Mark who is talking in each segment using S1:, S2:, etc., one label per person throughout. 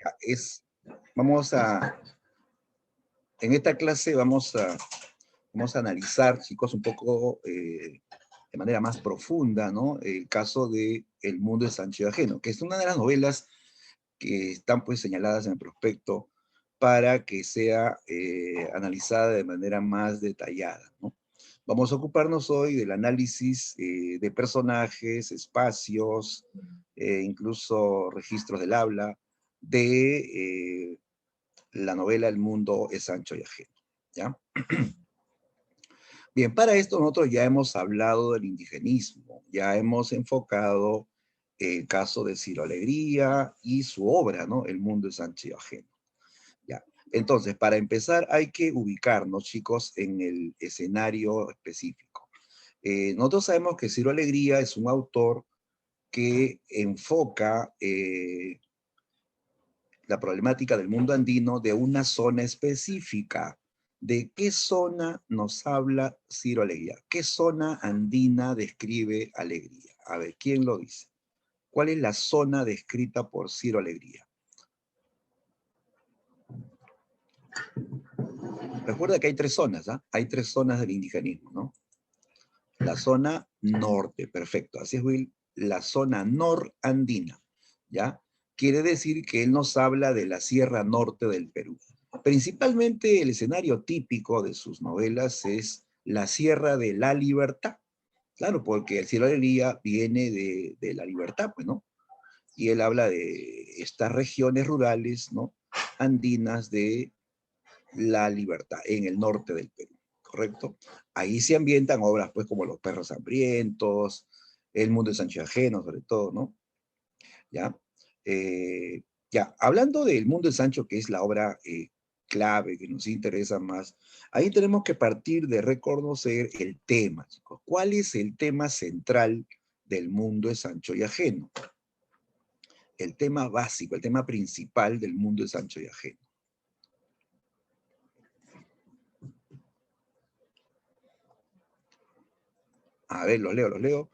S1: Ya, vamos a, en esta clase vamos a analizar, chicos, un poco de manera más profunda, ¿no? El caso de El mundo de Sancho y Ajeno, que es una de las novelas que están pues señaladas en el prospecto para que sea analizada de manera más detallada, ¿no? Vamos a ocuparnos hoy del análisis de personajes, espacios, incluso registros del habla, de la novela El mundo es Sancho y Ajeno, ¿ya? Bien, para esto nosotros ya hemos hablado del indigenismo, ya hemos enfocado el caso de Ciro Alegría y su obra, ¿no? El mundo es Sancho y Ajeno. Ya. Entonces, para empezar hay que ubicarnos, chicos, en el escenario específico. Nosotros sabemos que Ciro Alegría es un autor que enfoca la problemática del mundo andino de una zona específica. ¿De qué zona nos habla Ciro Alegría? ¿Qué zona andina describe Alegría? A ver, ¿quién lo dice? ¿Cuál es la zona descrita por Ciro Alegría? Recuerda que hay tres zonas, ¿ah? Hay tres zonas del indigenismo, ¿no? La zona norte, perfecto. Así es, Will. La zona norandina, ¿ya? Quiere decir que él nos habla de la Sierra Norte del Perú. Principalmente el escenario típico de sus novelas es la Sierra de la Libertad. Claro, porque el Cielo de Alegría viene de la libertad, pues, ¿no? Y él habla de estas regiones rurales, ¿no? Andinas de la libertad, en el norte del Perú, ¿correcto? Ahí se ambientan obras, pues, como Los perros hambrientos, El mundo de Sancho Ajeno, sobre todo, ¿no? ¿Ya? Ya, hablando del mundo de Sancho, que es la obra clave, que nos interesa más, ahí tenemos que partir de reconocer el tema, chicos. ¿Cuál es el tema central del mundo de Sancho y Ajeno? El tema básico, el tema principal del mundo de Sancho y Ajeno. A ver, los leo.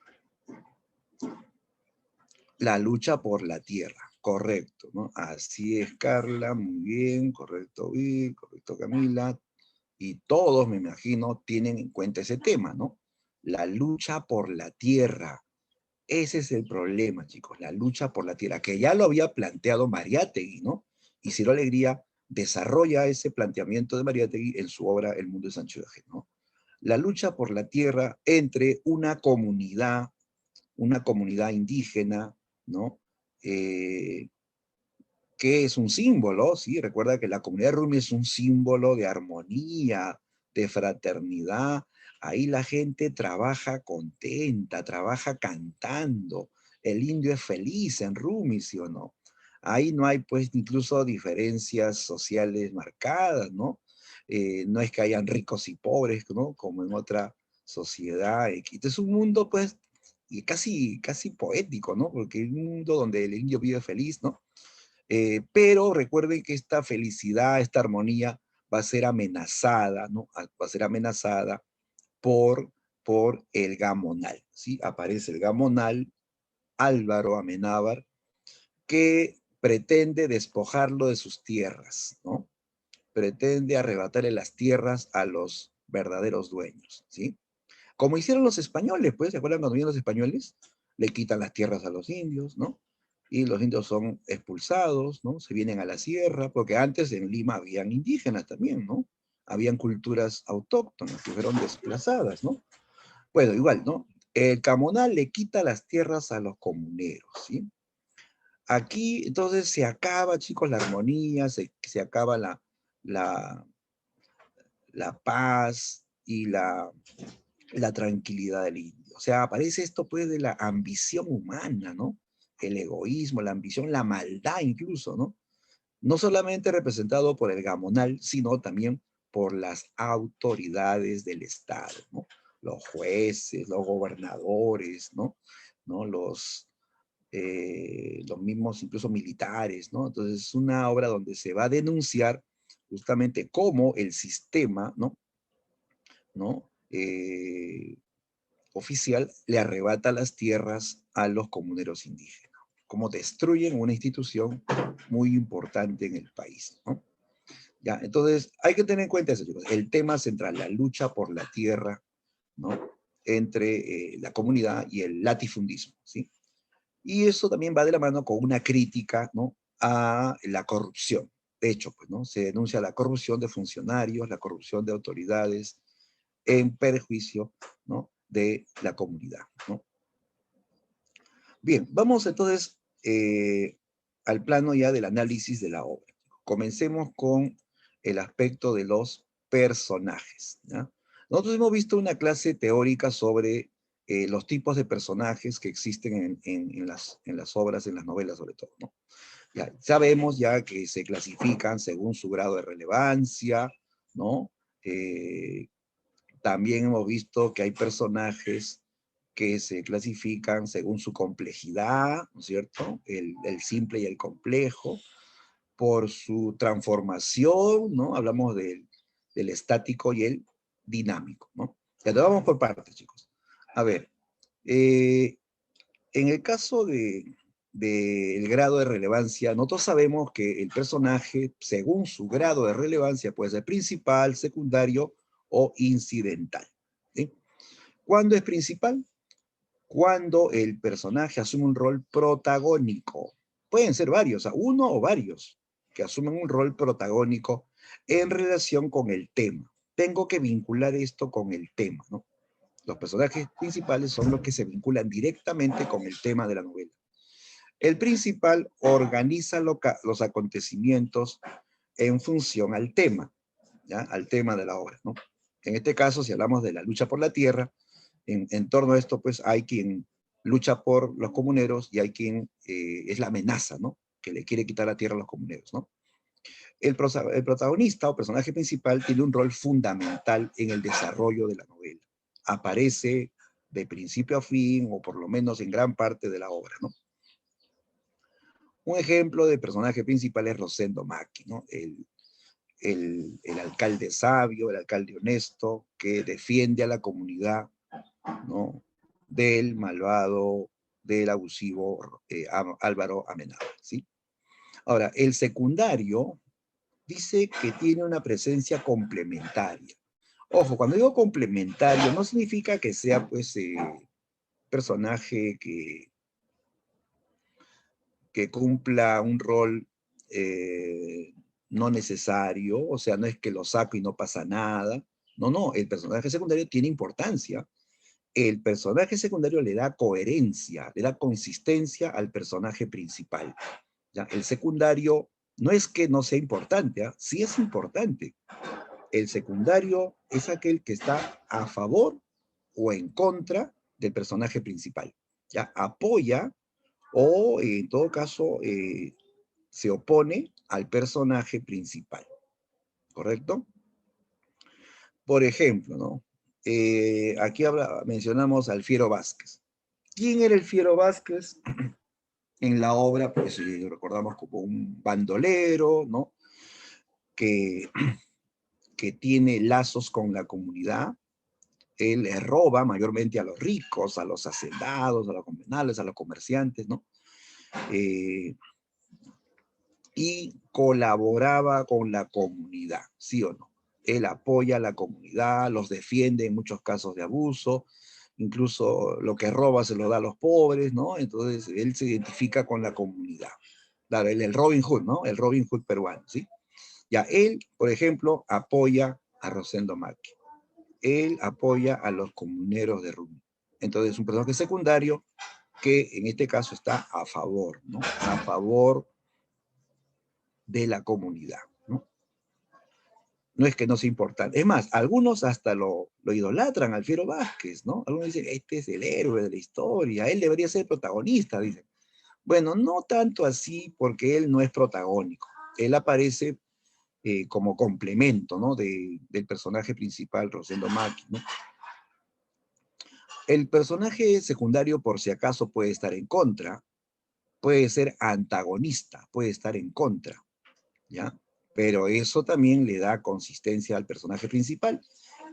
S1: La lucha por la tierra, correcto, ¿no? Así es, Carla, muy bien, correcto, Vic, correcto, Camila, y todos, me imagino, tienen en cuenta ese tema, ¿no? La lucha por la tierra. Ese es el problema, chicos, la lucha por la tierra, que ya lo había planteado Mariátegui, ¿no? Y Ciro Alegría desarrolla ese planteamiento de Mariátegui en su obra El mundo de Sancho de Ajeno, ¿no? La lucha por la tierra entre una comunidad indígena, ¿no? Que es un símbolo, ¿sí? Recuerda que la comunidad Rumi es un símbolo de armonía, de fraternidad. Ahí la gente trabaja contenta, trabaja cantando. El indio es feliz en Rumi, ¿sí o no? Ahí no hay, pues, incluso diferencias sociales marcadas, ¿no? No es que hayan ricos y pobres, ¿no? Como en otra sociedad. Este es un mundo, pues, y casi poético, ¿no? Porque es un mundo donde el indio vive feliz, ¿no? Pero recuerden que esta felicidad, esta armonía va a ser amenazada, ¿no? Va a ser amenazada por, por el gamonal, ¿sí? Aparece el gamonal, Álvaro Amenábar, que pretende despojarlo de sus tierras, ¿no? Pretende arrebatarle las tierras a los verdaderos dueños, ¿sí? Como hicieron los españoles, pues, ¿se acuerdan cuando vinieron los españoles? Le quitan las tierras a los indios, ¿no? Y los indios son expulsados, ¿no? Se vienen a la sierra, porque antes en Lima habían indígenas también, ¿no? Habían culturas autóctonas que fueron desplazadas, ¿no? Bueno, igual, ¿no? El Camonal le quita las tierras a los comuneros, ¿sí? Aquí, entonces, se acaba, chicos, la armonía, se acaba la, la paz y la tranquilidad del indio. O sea, aparece esto pues de la ambición humana, ¿no? El egoísmo, la ambición, la maldad incluso, ¿no? No solamente representado por el gamonal, sino también por las autoridades del Estado, ¿no? Los jueces, los gobernadores, ¿no? ¿No? Los mismos incluso militares, ¿no? Entonces es una obra donde se va a denunciar justamente cómo el sistema, ¿no? ¿No? Oficial le arrebata las tierras a los comuneros indígenas. cómo destruyen una institución muy importante en el país, ¿no? Ya, entonces, hay que tener en cuenta eso, chicos. El tema central, la lucha por la tierra, ¿no? Entre la comunidad y el latifundismo, ¿sí? Y eso también va de la mano con una crítica, ¿no? A la corrupción. De hecho, pues, ¿no? Se denuncia la corrupción de funcionarios, la corrupción de autoridades, en perjuicio, ¿no? De la comunidad, ¿no? Bien, vamos entonces al plano ya del análisis de la obra. Comencemos con el aspecto de los personajes, ¿ya? Nosotros hemos visto una clase teórica sobre los tipos de personajes que existen en las obras, en las novelas sobre todo, ¿no? Ya, sabemos ya que se clasifican según su grado de relevancia, ¿no? Eh, También hemos visto que hay personajes que se clasifican según su complejidad, ¿no es cierto? El simple y el complejo, por su transformación, ¿no? Hablamos del estático y el dinámico, ¿no? Ya te vamos por partes, chicos. A ver, eh, en el caso del grado de relevancia, nosotros sabemos que el personaje, según su grado de relevancia, puede ser principal, secundario o incidental, ¿sí? ¿Cuándo es principal? Cuando el personaje asume un rol protagónico. Pueden ser varios, uno o varios, que asumen un rol protagónico en relación con el tema. Tengo que vincular esto con el tema, ¿no? Los personajes principales son los que se vinculan directamente con el tema de la novela. El principal organiza los acontecimientos en función al tema, ¿ya? Al tema de la obra, ¿no? En este caso, si hablamos de la lucha por la tierra, en torno a esto, pues hay quien lucha por los comuneros y hay quien es la amenaza, ¿no? Que le quiere quitar la tierra a los comuneros, ¿no? El protagonista o personaje principal tiene un rol fundamental en el desarrollo de la novela. Aparece de principio a fin, o por lo menos en gran parte de la obra, ¿no? Un ejemplo de personaje principal es Rosendo Macchi, ¿no? El alcalde sabio, el alcalde honesto, que defiende a la comunidad, ¿no? Del malvado, del abusivo Álvaro Amenábar, ¿sí? Ahora, el secundario dice que tiene una presencia complementaria. Ojo, cuando digo complementario, no significa que sea, pues, personaje que cumpla un rol no necesario, o sea, no es que lo saco y no pasa nada. No, no, el personaje secundario tiene importancia. El personaje secundario le da coherencia, le da consistencia al personaje principal, ¿ya? El secundario no es que no sea importante, ¿eh? Sí es importante. El secundario es aquel que está a favor o en contra del personaje principal, ¿ya? Apoya o en todo caso se opone al personaje principal, ¿correcto? Por ejemplo, ¿no? Aquí mencionamos al Fiero Vázquez. ¿Quién era el Fiero Vázquez? En la obra, pues lo recordamos como un bandolero, ¿no? Que, que tiene lazos con la comunidad. Él le roba mayormente a los ricos, a los hacendados, a los convenales, a los comerciantes, ¿no? Y colaboraba con la comunidad, ¿sí o no? Él apoya a la comunidad, los defiende en muchos casos de abuso, incluso lo que roba se lo da a los pobres, ¿no? Entonces él se identifica con la comunidad. Claro, el Robin Hood, ¿no? El Robin Hood peruano, ¿sí? Ya, él, por ejemplo, apoya a Rosendo Macchi. Él apoya a los comuneros de Rumi. Entonces es un personaje secundario que en este caso está a favor, ¿no? A favor de la comunidad, ¿no? No es que no sea importante. Es más, algunos hasta lo idolatran al Fiero Vázquez, ¿no? Algunos dicen, este es el héroe de la historia, él debería ser protagonista, dicen. Bueno, no tanto así porque él no es protagónico. Él aparece como complemento, ¿no? Del personaje principal, Rosendo Macchi, ¿no? El personaje secundario, por si acaso, puede estar en contra, puede ser antagonista, puede estar en contra, ¿ya? Pero eso también le da consistencia al personaje principal.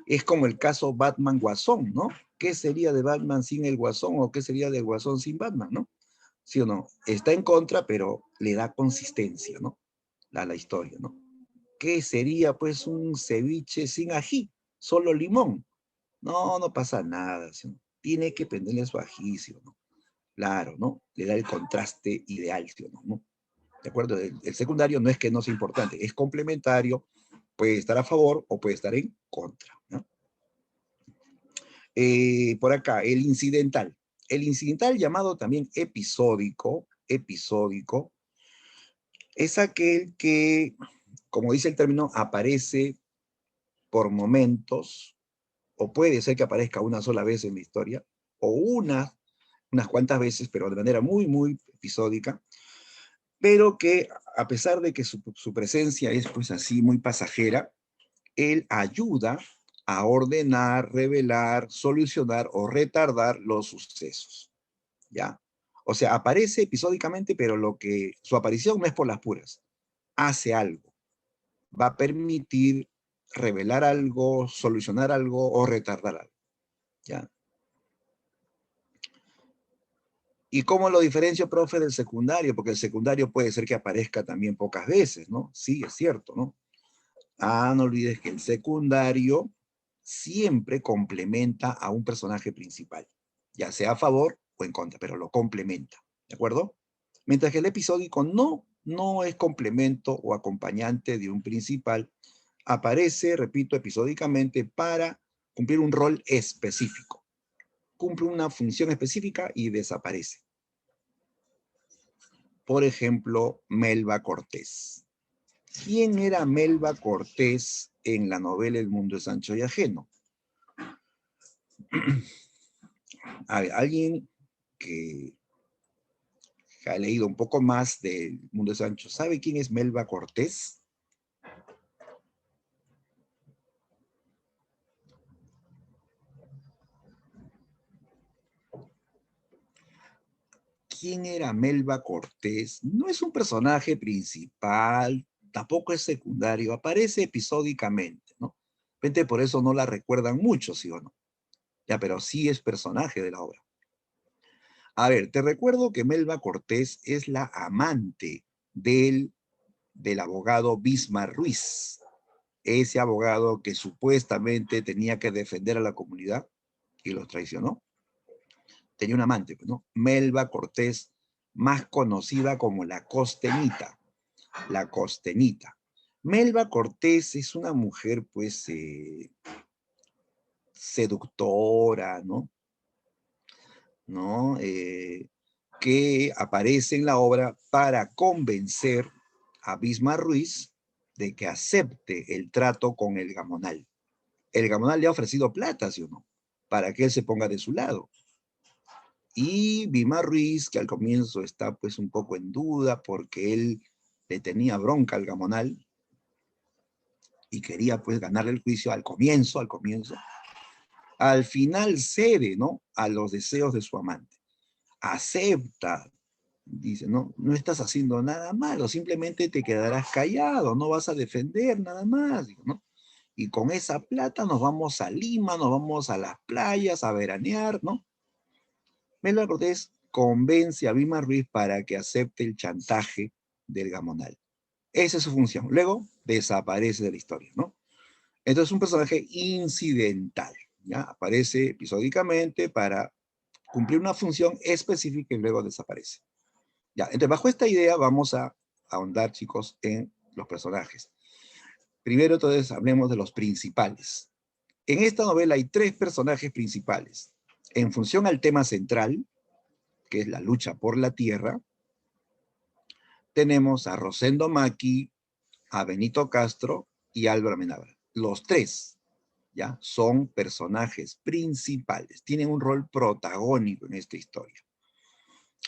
S1: Es como el caso Batman-Guasón, ¿no? ¿Qué sería de Batman sin el Guasón o qué sería del Guasón sin Batman, ¿no? ¿Sí o no? Está en contra, pero le da consistencia, ¿no? A la historia, ¿no? ¿Qué sería, pues, un ceviche sin ají? Solo limón. No, no pasa nada, ¿sí o no? Tiene que prenderle su ají, ¿sí o no? Claro, ¿no? Le da el contraste ideal, ¿sí o no? ¿No? ¿De acuerdo? El secundario no es que no sea importante, es complementario, puede estar a favor o puede estar en contra, ¿no? Por acá, el incidental. El incidental, llamado también episódico, es aquel que, como dice el término, aparece por momentos, o puede ser que aparezca una sola vez en la historia, o unas cuantas veces, pero de manera muy, muy episódica, pero que a pesar de que su presencia es pues así muy pasajera, él ayuda a ordenar, revelar, solucionar o retardar los sucesos, ¿ya? O sea, aparece episódicamente, pero su aparición no es por las puras, hace algo, va a permitir revelar algo, solucionar algo o retardar algo, ¿ya? ¿Y cómo lo diferencio, profe, del secundario? Porque el secundario puede ser que aparezca también pocas veces, ¿no? Sí, es cierto, ¿no? Ah, no olvides que el secundario siempre complementa a un personaje principal, ya sea a favor o en contra, pero lo complementa, ¿de acuerdo? Mientras que el episódico no es complemento o acompañante de un principal, aparece, repito, episódicamente para cumplir un rol específico. Cumple una función específica y desaparece. Por ejemplo, Melba Cortés. ¿Quién era Melba Cortés en la novela El mundo es ancho y ajeno? A ver, alguien que ha leído un poco más del mundo es ancho, ¿sabe quién es Melba Cortés? ¿Quién era Melba Cortés? No es un personaje principal, tampoco es secundario, aparece episódicamente, ¿no? De repente por eso no la recuerdan mucho, ¿sí o no? Ya, pero sí es personaje de la obra. A ver, te recuerdo que Melba Cortés es la amante del abogado Bismar Ruiz, ese abogado que supuestamente tenía que defender a la comunidad y los traicionó. Tenía un amante, pues, ¿no? Melba Cortés, más conocida como la Costeñita. La Costeñita. Melba Cortés es una mujer, pues, seductora, ¿no? ¿No? Que aparece en la obra para convencer a Bismar Ruiz de que acepte el trato con el Gamonal. El Gamonal le ha ofrecido plata, ¿sí o no? Para que él se ponga de su lado. Y Bismar Ruiz, que al comienzo está pues un poco en duda porque él le tenía bronca al Gamonal y quería pues ganarle el juicio al comienzo, al final cede, ¿no? A los deseos de su amante. Acepta, dice, no, no estás haciendo nada malo, simplemente te quedarás callado, no vas a defender nada más, ¿no? Y con esa plata nos vamos a Lima, nos vamos a las playas a veranear, ¿no? Melba Cortés convence a Vilma Ruiz para que acepte el chantaje del Gamonal. Esa es su función. Luego desaparece de la historia, ¿no? Entonces es un personaje incidental, ¿ya? Aparece episódicamente para cumplir una función específica y luego desaparece. Ya, entonces bajo esta idea vamos a ahondar, chicos, en los personajes. Primero, entonces, hablemos de los principales. En esta novela hay tres personajes principales. En función al tema central, que es la lucha por la tierra, tenemos a Rosendo Maki, a Benito Castro y a Álvaro Amenábar. Los tres, ¿ya? Son personajes principales, tienen un rol protagónico en esta historia.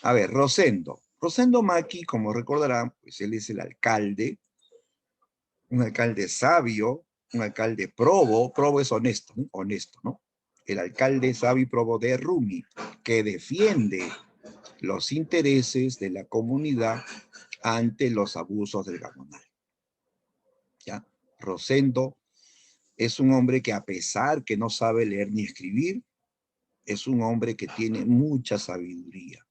S1: A ver, Rosendo. Rosendo Maki, como recordarán, pues él es el alcalde, un alcalde sabio, un alcalde probo es honesto, ¿no? Honesto, ¿no? El alcalde sabio y probo de Rumi, que defiende los intereses de la comunidad ante los abusos del Gamonal. ¿Ya? Rosendo es un hombre que a pesar que no sabe leer ni escribir, es un hombre que tiene mucha sabiduría.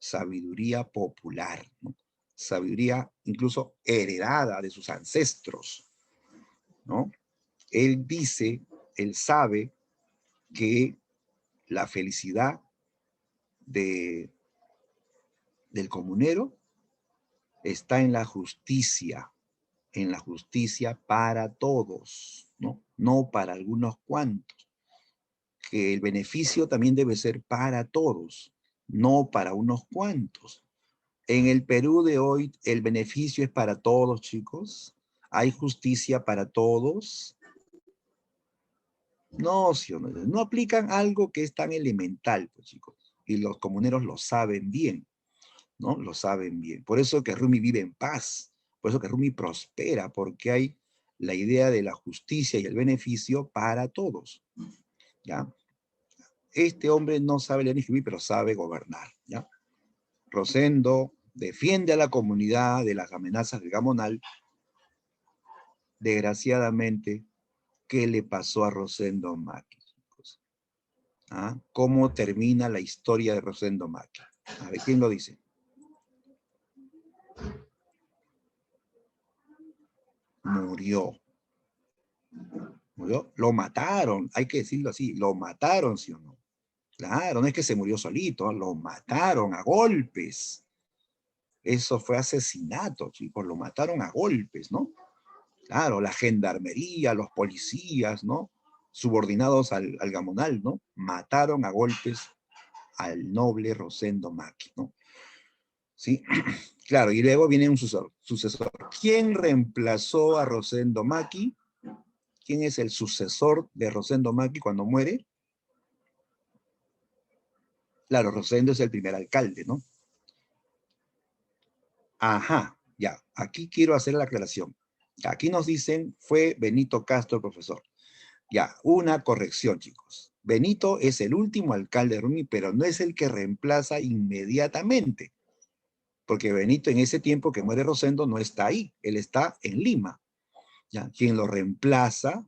S1: sabiduría popular, ¿no? Sabiduría incluso heredada de sus ancestros, ¿no? Él dice, él sabe que la felicidad de, del comunero está en la justicia para todos, ¿no? No para algunos cuantos. Que el beneficio también debe ser para todos, no para unos cuantos. En el Perú de hoy, el beneficio es para todos, chicos. Hay justicia para todos. No, sí, no aplican algo que es tan elemental, pues, chicos. Y los comuneros lo saben bien, ¿no? Lo saben bien. Por eso que Rumi vive en paz. Por eso que Rumi prospera, porque hay la idea de la justicia y el beneficio para todos, ¿ya? Este hombre no sabe leer ni escribir, pero sabe gobernar, ¿ya? Rosendo defiende a la comunidad de las amenazas del Gamonal. Desgraciadamente, ¿qué le pasó a Rosendo Maki, chicos? ¿Ah? ¿Cómo termina la historia de Rosendo Maki? A ver, ¿quién lo dice? Murió. ¿Murió? Lo mataron, hay que decirlo así, lo mataron, ¿sí o no? Claro, no es que se murió solito, lo mataron a golpes. Eso fue asesinato, chicos, lo mataron a golpes, ¿no? Claro, la gendarmería, los policías, ¿no? Subordinados al Gamonal, ¿no? Mataron a golpes al noble Rosendo Maki, ¿no? ¿Sí? Claro, y luego viene un sucesor. ¿Quién reemplazó a Rosendo Maki? ¿Quién es el sucesor de Rosendo Maki cuando muere? Claro, Rosendo es el primer alcalde, ¿no? Ajá, ya, aquí quiero hacer la aclaración. Aquí nos dicen, fue Benito Castro el profesor. Ya, una corrección, chicos. Benito es el último alcalde de Rumi, pero no es el que reemplaza inmediatamente, porque Benito en ese tiempo que muere Rosendo no está ahí, él está en Lima. ¿Ya? Quien lo reemplaza,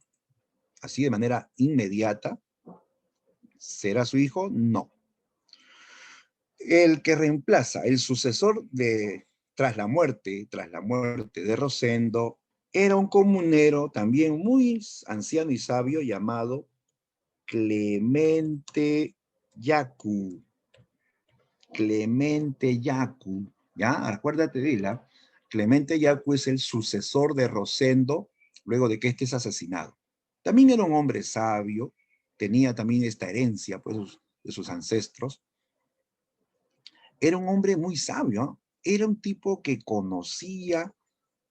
S1: así de manera inmediata, ¿será su hijo? No. El que reemplaza, el sucesor de, tras la muerte de Rosendo, era un comunero también muy anciano y sabio llamado Clemente Yacu. Clemente Yacu, ¿ya? Acuérdate de él, Clemente Yacu es el sucesor de Rosendo luego de que éste es asesinado. También era un hombre sabio, tenía también esta herencia pues, de sus ancestros. Era un hombre muy sabio, era un tipo que conocía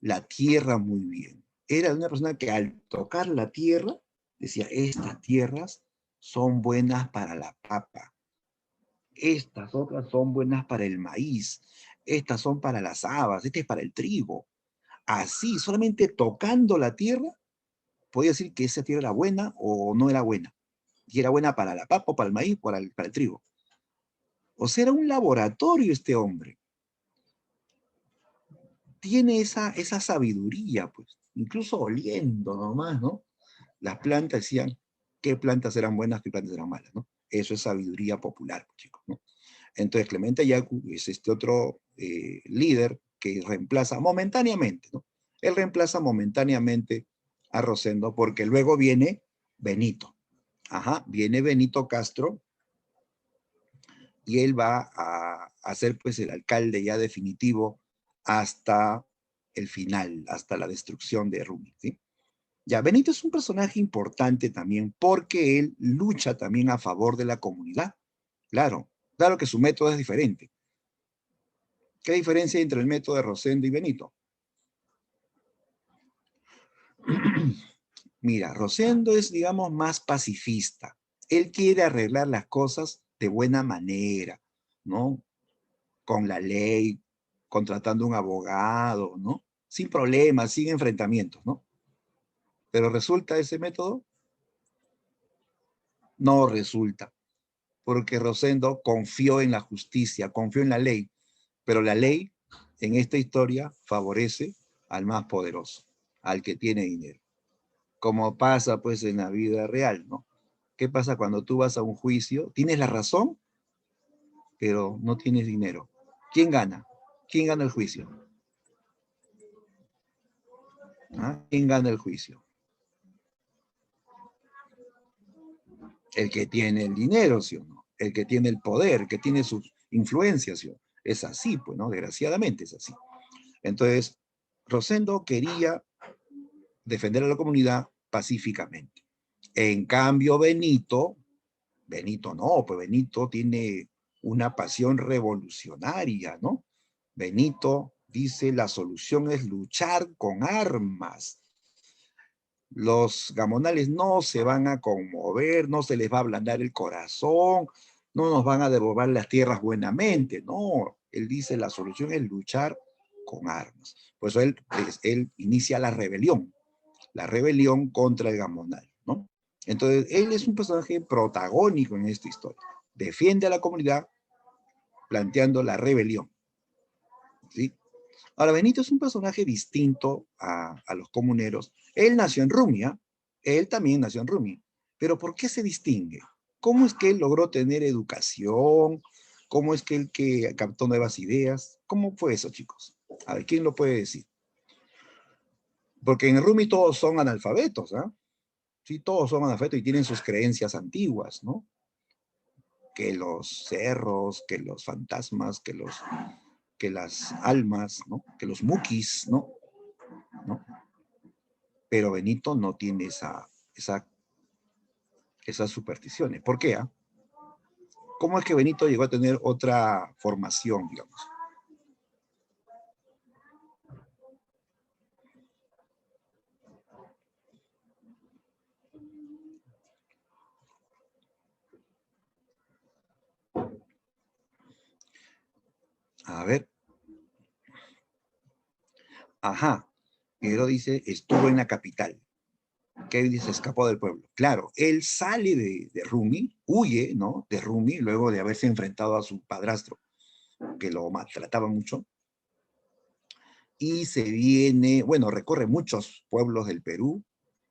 S1: la tierra muy bien. Era una persona que al tocar la tierra decía, estas tierras son buenas para la papa, estas otras son buenas para el maíz, estas son para las habas, este es para el trigo. Así, solamente tocando la tierra, podía decir que esa tierra era buena o no era buena. Y era buena para la papa, para el maíz, para el trigo. O sea, era un laboratorio este hombre. Tiene esa sabiduría, pues, incluso oliendo nomás, ¿no? Las plantas decían qué plantas eran buenas, qué plantas eran malas, ¿no? Eso es sabiduría popular, chicos, ¿no? Entonces Clemente Yacu es este otro líder que reemplaza momentáneamente, ¿no? Él reemplaza momentáneamente a Rosendo porque luego viene Benito. Ajá, viene Benito Castro y él va a ser pues el alcalde ya definitivo hasta el final, hasta la destrucción de Rumi, ¿sí? Ya, Benito es un personaje importante también porque él lucha también a favor de la comunidad. Claro, claro que su método es diferente. ¿Qué diferencia hay entre el método de Rosendo y Benito? Mira, Rosendo es, digamos, más pacifista. Él quiere arreglar las cosas de buena manera, ¿no? Con la ley, contratando un abogado, ¿no? Sin problemas, sin enfrentamientos, ¿no? Pero ¿resulta ese método? No resulta, porque Rosendo confió en la justicia, confió en la ley, pero la ley en esta historia favorece al más poderoso, al que tiene dinero. Como pasa pues en la vida real, ¿no? ¿Qué pasa cuando tú vas a un juicio? Tienes la razón, pero no tienes dinero. ¿Quién gana? ¿Quién gana el juicio? ¿Ah? ¿Quién gana el juicio? El que tiene el dinero, ¿sí o no? El que tiene el poder, el que tiene sus influencias, ¿sí o no? Es así, pues, ¿no? Desgraciadamente es así. Entonces, Rosendo quería defender a la comunidad pacíficamente. En cambio, Benito no, pues Benito tiene una pasión revolucionaria, ¿no? Benito dice, la solución es luchar con armas. Los gamonales no se van a conmover, no se les va a ablandar el corazón, no nos van a devolver las tierras buenamente, no. Él dice, la solución es luchar con armas. Por eso él inicia la rebelión contra el gamonal, ¿no? Entonces, él es un personaje protagónico en esta historia. Defiende a la comunidad planteando la rebelión, ¿sí? Ahora, Benito es un personaje distinto a los comuneros. Él nació en Rumia, él también nació en Rumia. Pero ¿por qué se distingue? ¿Cómo es que él logró tener educación? ¿Cómo es que él que captó nuevas ideas? ¿Cómo fue eso, chicos? A ver, ¿quién lo puede decir? Porque en Rumi todos son analfabetos, ¿ah? Sí, todos son analfabetos y tienen sus creencias antiguas, ¿no? Que los cerros, que los fantasmas, que las almas, ¿no? Que los mukis, ¿no? ¿No? Pero Benito no tiene esas supersticiones. ¿Por qué? Ah? ¿Cómo es que Benito llegó a tener otra formación, digamos? A ver, ajá. Pero dice, estuvo en la capital. ¿Qué dice? Escapó del pueblo. Claro, él sale de Rumi, huye, ¿no? De Rumi, luego de haberse enfrentado a su padrastro, que lo maltrataba mucho, y se viene, bueno, recorre muchos pueblos del Perú,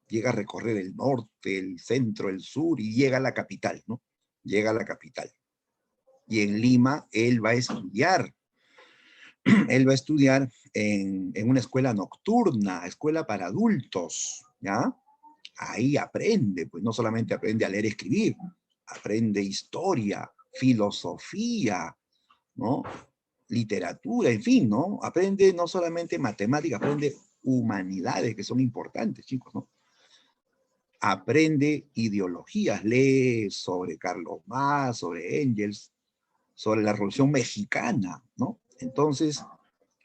S1: llega a recorrer el norte, el centro, el sur, y llega a la capital, ¿no? Llega a la capital. Y en Lima, él va a estudiar. Él va a estudiar en una escuela nocturna, escuela para adultos, ¿ya? Ahí aprende, pues no solamente aprende a leer y escribir, aprende historia, filosofía, ¿no? Literatura, en fin, ¿no? Aprende no solamente matemáticas, aprende humanidades que son importantes, chicos, ¿no? Aprende ideologías, lee sobre Carlos Marx, sobre Engels, sobre la Revolución Mexicana, ¿no? Entonces,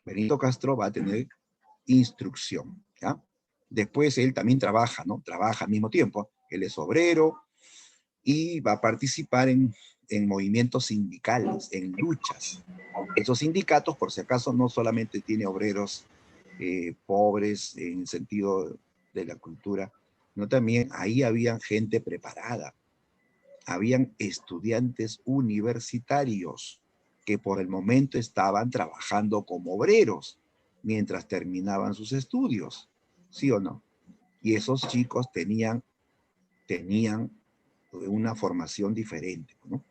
S1: Benito Castro va a tener instrucción, ¿ya? Después él también trabaja, ¿no? Trabaja al mismo tiempo. Él es obrero y va a participar en movimientos sindicales, en luchas. Esos sindicatos, por si acaso, no solamente tiene obreros pobres en el sentido de la cultura, sino también ahí habían gente preparada, habían estudiantes universitarios que por el momento estaban trabajando como obreros mientras terminaban sus estudios, ¿sí o no? Y esos chicos tenían una formación diferente, ¿no?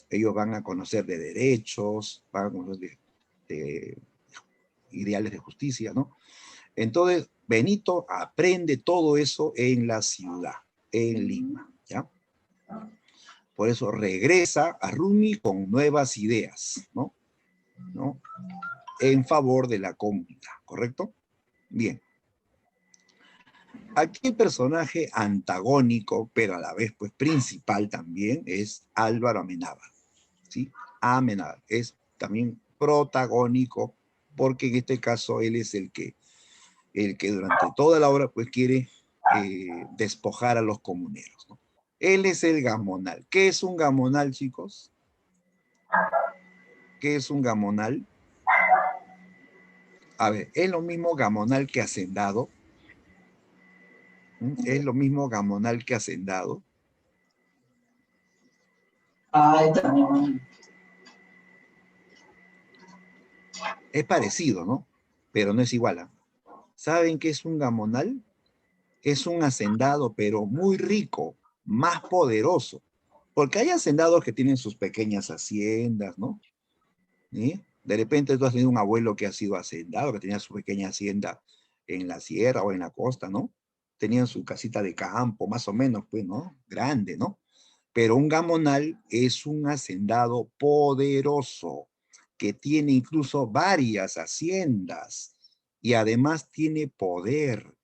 S1: Ellos van a conocer de derechos, van a conocer de ideales de justicia, ¿no? Entonces, Benito aprende todo eso en la ciudad, en Lima, ¿ya? Por eso regresa a Rumi con nuevas ideas, ¿no? ¿No? En favor de la comunidad, ¿correcto? Bien. Aquí el personaje antagónico, pero a la vez pues principal también, es Álvaro Amenábar, ¿sí? Amenábar es también protagónico porque en este caso él es el que durante toda la obra pues quiere despojar a los comuneros, ¿no? Él es el gamonal. ¿Qué es un gamonal, chicos? ¿Qué es un gamonal? A ver, es lo mismo gamonal que hacendado. Es lo mismo gamonal que hacendado.
S2: Ay, también.
S1: Es parecido, ¿no? Pero no es igual. ¿Ah? ¿Saben qué es un gamonal? Es un hacendado, pero muy rico, más poderoso. Porque hay hacendados que tienen sus pequeñas haciendas, ¿no? ¿Sí? De repente tú has tenido un abuelo que ha sido hacendado, que tenía su pequeña hacienda en la sierra o en la costa, ¿no? Tenían su casita de campo, más o menos, pues, ¿no? Grande, ¿no? Pero un gamonal es un hacendado poderoso que tiene incluso varias haciendas y además tiene poder.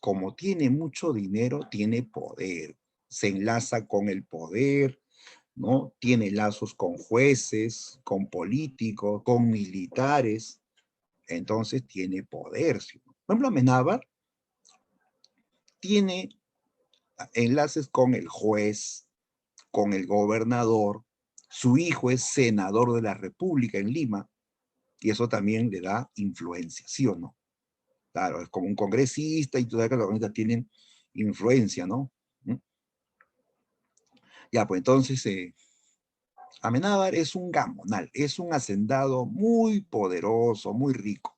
S1: Como tiene mucho dinero, tiene poder. Se enlaza con el poder, ¿no? Tiene lazos con jueces, con políticos, con militares. Entonces tiene poder. ¿Sí? Por ejemplo, Amenábar tiene enlaces con el juez, con el gobernador. Su hijo es senador de la República en Lima y eso también le da influencia, ¿sí o no? Claro, es como un congresista y tú sabes que los congresistas tienen influencia, ¿no? ¿Mm? Ya, pues entonces Amenábar es un gamonal, es un hacendado muy poderoso, muy rico,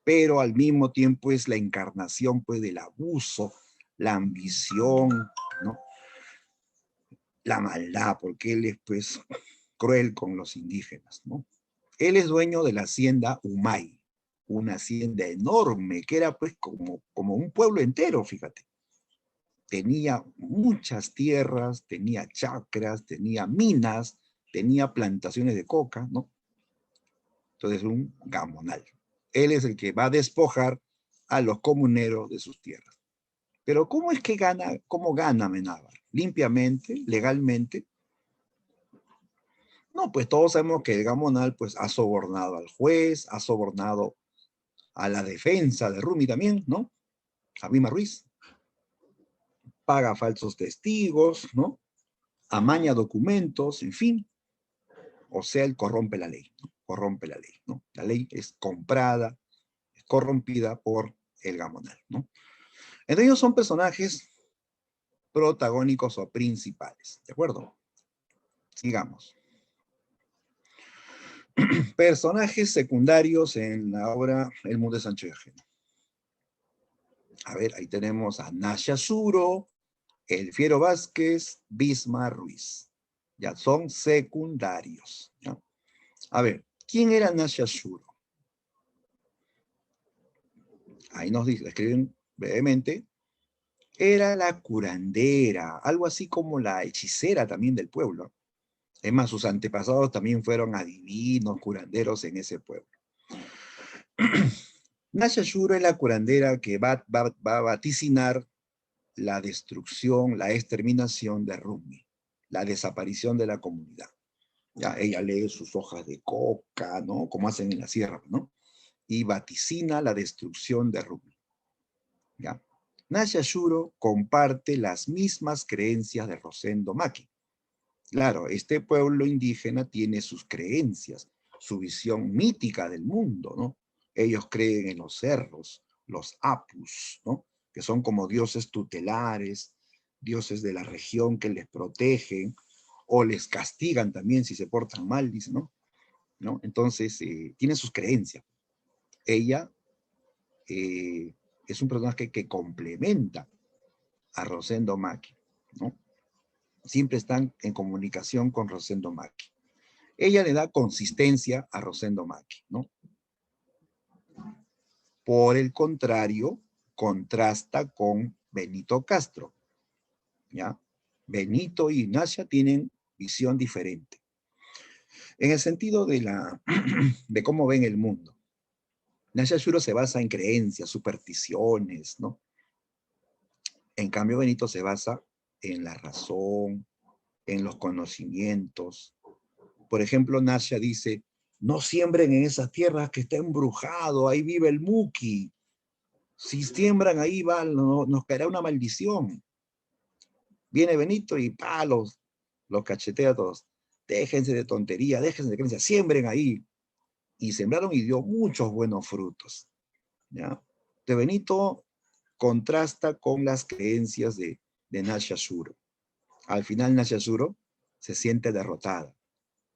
S1: pero al mismo tiempo es la encarnación pues del abuso, la ambición, ¿no? La maldad, porque él es pues cruel con los indígenas, ¿no? Él es dueño de la hacienda Humay, una hacienda enorme que era pues como un pueblo entero, fíjate. Tenía muchas tierras, tenía chacras, tenía minas, tenía plantaciones de coca, ¿no? Entonces, un gamonal. Él es el que va a despojar a los comuneros de sus tierras. Pero ¿cómo es que gana, cómo gana Amenábar? ¿Limpiamente, legalmente? No, pues todos sabemos que el gamonal pues ha sobornado al juez, ha sobornado a la defensa de Rumi también, ¿no? A Bima Ruiz. Paga falsos testigos, ¿no? Amaña documentos, en fin. O sea, él corrompe la ley, ¿no? Corrompe la ley, ¿no? La ley es comprada, es corrompida por el gamonal, ¿no? Entre ellos son personajes protagónicos o principales, ¿de acuerdo? Sigamos. Personajes secundarios en la obra El mundo de Sancho y Ajeno. A ver, ahí tenemos a Nasha Suro, El Fiero Vázquez, Bismar Ruiz. Ya son secundarios. ¿Ya? A ver, ¿quién era Nasha Suro? Ahí nos dice, escriben brevemente. Era la curandera, algo así como la hechicera también del pueblo. Es más, sus antepasados también fueron adivinos, curanderos en ese pueblo. Nasha Shuro es la curandera que va a vaticinar la destrucción, la exterminación de Rumi, la desaparición de la comunidad. Ya, ella lee sus hojas de coca, ¿no? Como hacen en la sierra, ¿no? Y vaticina la destrucción de Rumi. ¿Ya? Nasha Shuro comparte las mismas creencias de Rosendo Maki. Claro, este pueblo indígena tiene sus creencias, su visión mítica del mundo, ¿no? Ellos creen en los cerros, los apus, ¿no? Que son como dioses tutelares, dioses de la región que les protegen o les castigan también si se portan mal, dice, ¿no? ¿No? Entonces, tiene sus creencias. Ella es un personaje que complementa a Rosendo Maki, ¿no? Siempre están en comunicación con Rosendo Maki. Ella le da consistencia a Rosendo Maki, ¿no? Por el contrario, contrasta con Benito Castro, ¿ya? Benito y Ignacia tienen visión diferente. En el sentido de cómo ven el mundo. Ignacia Shuro se basa en creencias, supersticiones, ¿no? En cambio, Benito se basa en la razón, en los conocimientos. Por ejemplo, Nasha dice, no siembren en esas tierras que está embrujado, ahí vive el Muki. Si siembran ahí va, nos caerá una maldición. Viene Benito y los cachetea a todos. Déjense de tontería, déjense de creencia, siembren ahí. Y sembraron y dio muchos buenos frutos. ¿Ya? De Benito contrasta con las creencias de Nasha Shuro. Al final Nasha Shuro se siente derrotada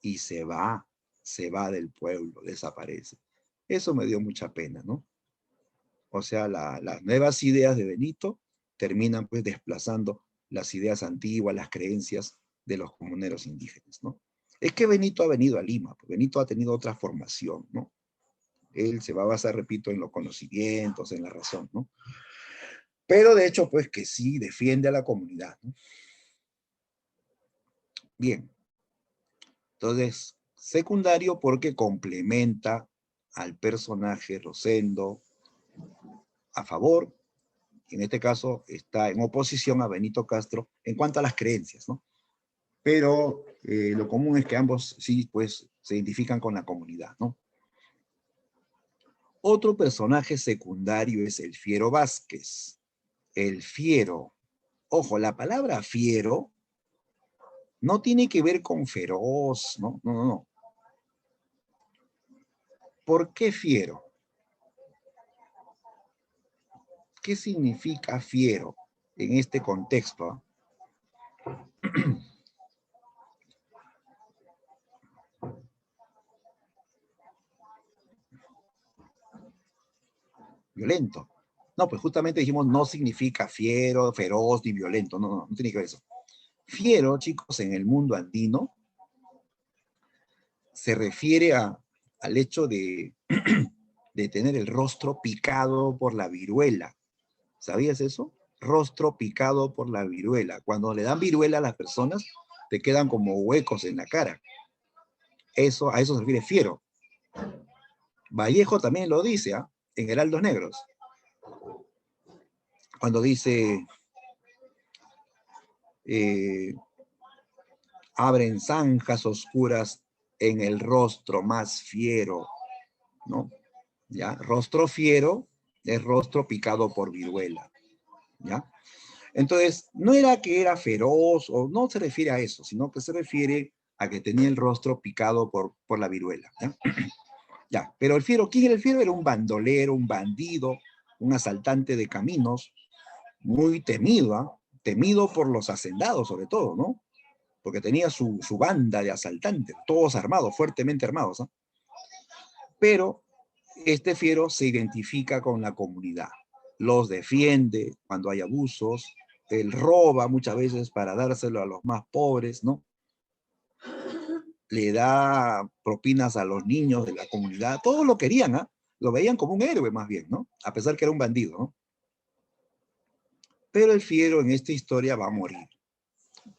S1: y se va del pueblo, desaparece. Eso me dio mucha pena, ¿no? O sea, las nuevas ideas de Benito terminan pues desplazando las ideas antiguas, las creencias de los comuneros indígenas, ¿no? Es que Benito ha venido a Lima, pues Benito ha tenido otra formación, ¿no? Él se va a basar, repito, en los conocimientos, en la razón, ¿no? Pero de hecho, pues que sí defiende a la comunidad, ¿no? Bien, entonces, secundario porque complementa al personaje Rosendo a favor, en este caso está en oposición a Benito Castro en cuanto a las creencias, ¿no? Pero lo común es que ambos sí, pues, se identifican con la comunidad, ¿no? Otro personaje secundario es el Fiero Vázquez. El fiero. Ojo, la palabra fiero no tiene que ver con feroz, ¿no? No, no, no. ¿Por qué fiero? ¿Qué significa fiero en este contexto? Violento. No, pues justamente dijimos no significa fiero, feroz ni violento. No, no, no tiene que ver eso. Fiero, chicos, en el mundo andino se refiere al hecho de tener el rostro picado por la viruela. ¿Sabías eso? Rostro picado por la viruela. Cuando le dan viruela a las personas, te quedan como huecos en la cara. Eso, a eso se refiere fiero. Vallejo también lo dice, ¿eh? En Heraldos Negros. Cuando dice, eh, abren zanjas oscuras en el rostro más fiero, ¿no? ¿Ya? Rostro fiero es rostro picado por viruela, ¿ya? Entonces, no era que era feroz, o no se refiere a eso, sino que se refiere a que tenía el rostro picado por la viruela, ¿ya? Ya, pero el fiero, ¿quién era el fiero? Era un bandolero, un bandido, un asaltante de caminos, muy temido, ¿eh? Temido por los hacendados sobre todo, ¿no? Porque tenía su banda de asaltantes, todos armados, fuertemente armados, ¿eh? Pero este fiero se identifica con la comunidad, los defiende cuando hay abusos, él roba muchas veces para dárselo a los más pobres, ¿no? Le da propinas a los niños de la comunidad, todos lo querían, ¿ah? Lo veían como un héroe más bien, ¿no? A pesar que era un bandido, ¿no? Pero el fiero en esta historia va a morir.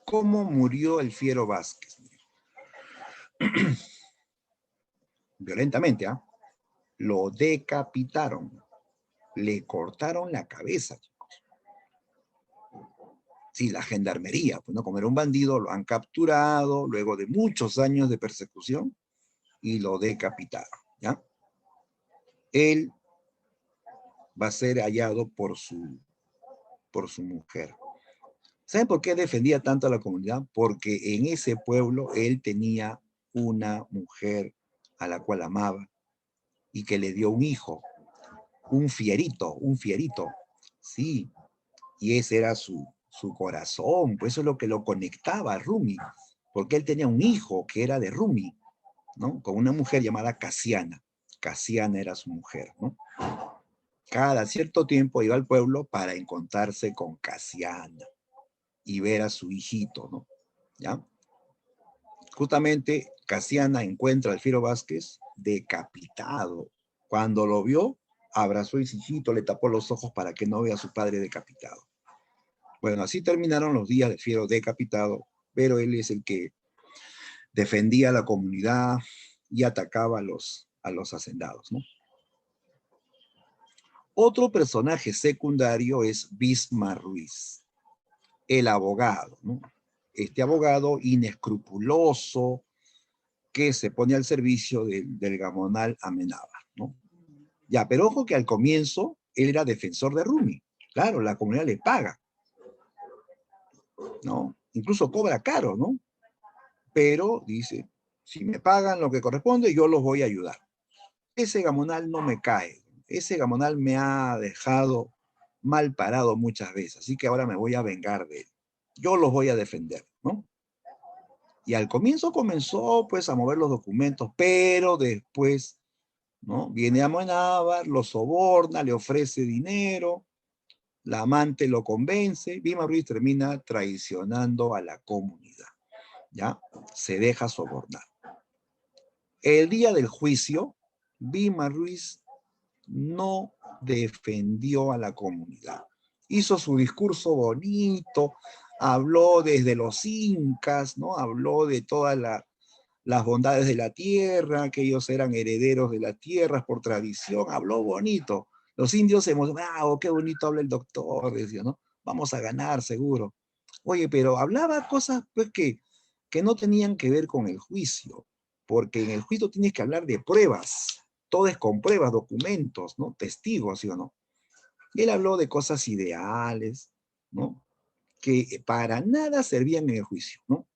S1: ¿Cómo murió el Fiero Vázquez? Violentamente, ¿ah? Lo decapitaron, le cortaron la cabeza. Sí, la gendarmería, pues no, como era un bandido, lo han capturado luego de muchos años de persecución y lo decapitaron, ¿ya? Él va a ser hallado por su mujer. ¿Saben por qué defendía tanto a la comunidad? Porque en ese pueblo él tenía una mujer a la cual amaba y que le dio un hijo, un fierito, sí, y ese era su corazón, pues eso es lo que lo conectaba a Rumi, porque él tenía un hijo que era de Rumi, ¿no? Con una mujer llamada Casiana. Casiana era su mujer, ¿no? Cada cierto tiempo iba al pueblo para encontrarse con Casiana y ver a su hijito, ¿no? ¿Ya? Justamente Casiana encuentra al Fiero Vázquez decapitado. Cuando lo vio, abrazó a su hijito, le tapó los ojos para que no vea a su padre decapitado. Bueno, así terminaron los días de Fiero decapitado, pero él es el que defendía a la comunidad y atacaba a los hacendados, ¿no? Otro personaje secundario es Bismarck Ruiz, el abogado, ¿no? Este abogado inescrupuloso que se pone al servicio del gamonal Amenábar, ¿no? Ya, pero ojo que al comienzo él era defensor de Rumi. Claro, la comunidad le paga, ¿no? Incluso cobra caro, ¿no? Pero dice, si me pagan lo que corresponde, yo los voy a ayudar. Ese gamonal no me cae. Ese gamonal me ha dejado mal parado muchas veces, así que ahora me voy a vengar de él. Yo los voy a defender, ¿no? Y al comienzo comenzó pues a mover los documentos, pero después, ¿no? Viene a Amenábar, lo soborna, le ofrece dinero, la amante lo convence, Bismarck Ruiz termina traicionando a la comunidad. ¿ya? Se deja sobornar. El día del juicio, Vilma Ruiz no defendió a la comunidad. Hizo su discurso bonito, habló desde los incas, ¿no? Habló de todas las bondades de la tierra, que ellos eran herederos de las tierras por tradición, habló bonito. Los indios se emocionaban, oh, qué bonito habla el doctor, decía, ¿no? Vamos a ganar seguro. Oye, pero hablaba cosas pues que no tenían que ver con el juicio, porque en el juicio tienes que hablar de pruebas, todo es con pruebas, documentos, ¿no? Testigos, ¿sí o no? Y él habló de cosas ideales, ¿no? Que para nada servían en el juicio, ¿no?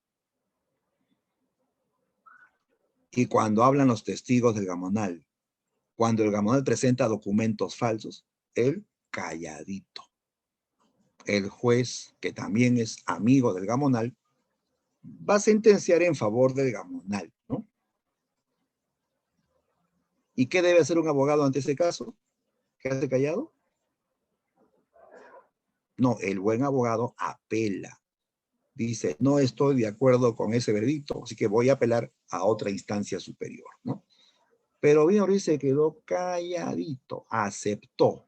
S1: Y cuando hablan los testigos del Gamonal, cuando el Gamonal presenta documentos falsos, él calladito. El juez, que también es amigo del Gamonal, va a sentenciar en favor del Gamonal, ¿no? ¿Y qué debe hacer un abogado ante ese caso? ¿Quedarse callado? No, el buen abogado apela. Dice, no estoy de acuerdo con ese veredicto, así que voy a apelar a otra instancia superior, ¿no? Pero Vilma Ruiz se quedó calladito, aceptó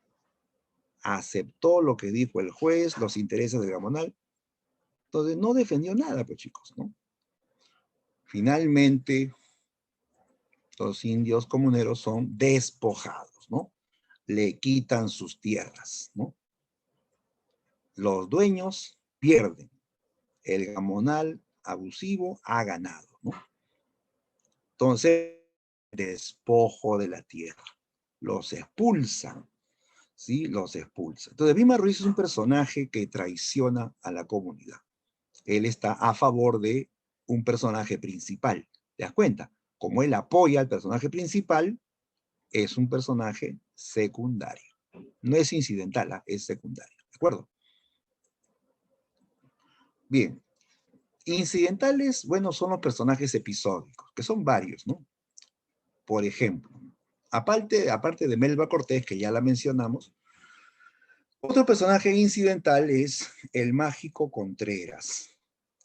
S1: lo que dijo el juez, los intereses del Gamonal. Entonces no defendió nada, pues chicos, ¿no? Finalmente, los indios comuneros son despojados, ¿no? Le quitan sus tierras, ¿no? Los dueños pierden. El Gamonal abusivo ha ganado, ¿no? Entonces, despojo de la tierra. Los expulsan, ¿sí? Los expulsan. Entonces, Vilma Ruiz es un personaje que traiciona a la comunidad. Él está a favor de un personaje principal. ¿Te das cuenta? Como él apoya al personaje principal, es un personaje secundario. No es incidental, ¿eh? Es secundario. ¿De acuerdo? Bien. Incidentales, bueno, son los personajes episódicos, que son varios, ¿no? Por ejemplo, aparte de Melba Cortés, que ya la mencionamos, otro personaje incidental es el Mágico Contreras.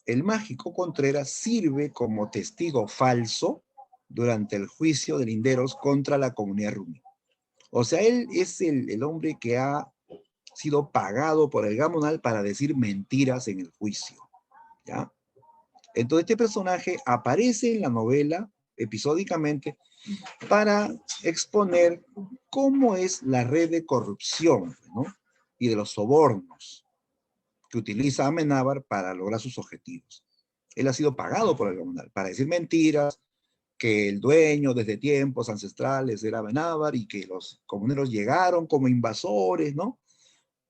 S1: El Mágico Contreras sirve como testigo falso durante el juicio de Linderos contra la comunidad Rumi. O sea, él es el hombre que ha sido pagado por el Gamonal para decir mentiras en el juicio, ¿ya? Entonces este personaje aparece en la novela episódicamente para exponer cómo es la red de corrupción, ¿no? Y de los sobornos que utiliza Amenábar para lograr sus objetivos. Él ha sido pagado por el Gamonal para decir mentiras, que el dueño desde tiempos ancestrales era Amenábar y que los comuneros llegaron como invasores, ¿no?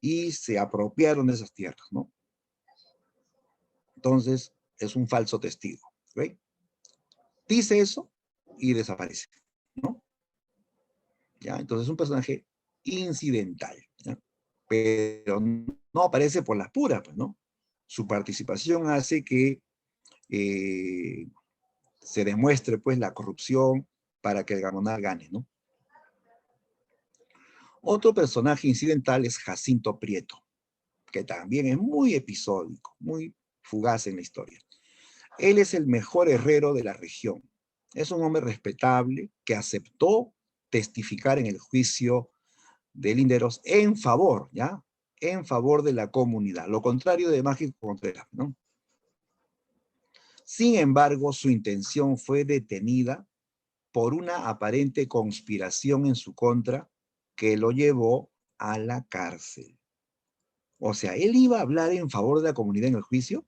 S1: Y se apropiaron de esas tierras, ¿no? Entonces, es un falso testigo, ¿ok? Dice eso y desaparece, ¿no? ¿Ya? Entonces es un personaje incidental, ¿ya? Pero no aparece por las puras, pues, ¿no? Su participación hace que se demuestre, pues, la corrupción para que el Gamonal gane, ¿no? Otro personaje incidental es Jacinto Prieto, que también es muy episódico, muy fugaz en la historia. Él es el mejor herrero de la región. Es un hombre respetable que aceptó testificar en el juicio de Linderos en favor, ¿ya? En favor de la comunidad. Lo contrario de Mágico Contreras, ¿no? Sin embargo, su intención fue detenida por una aparente conspiración en su contra que lo llevó a la cárcel. O sea, él iba a hablar en favor de la comunidad en el juicio,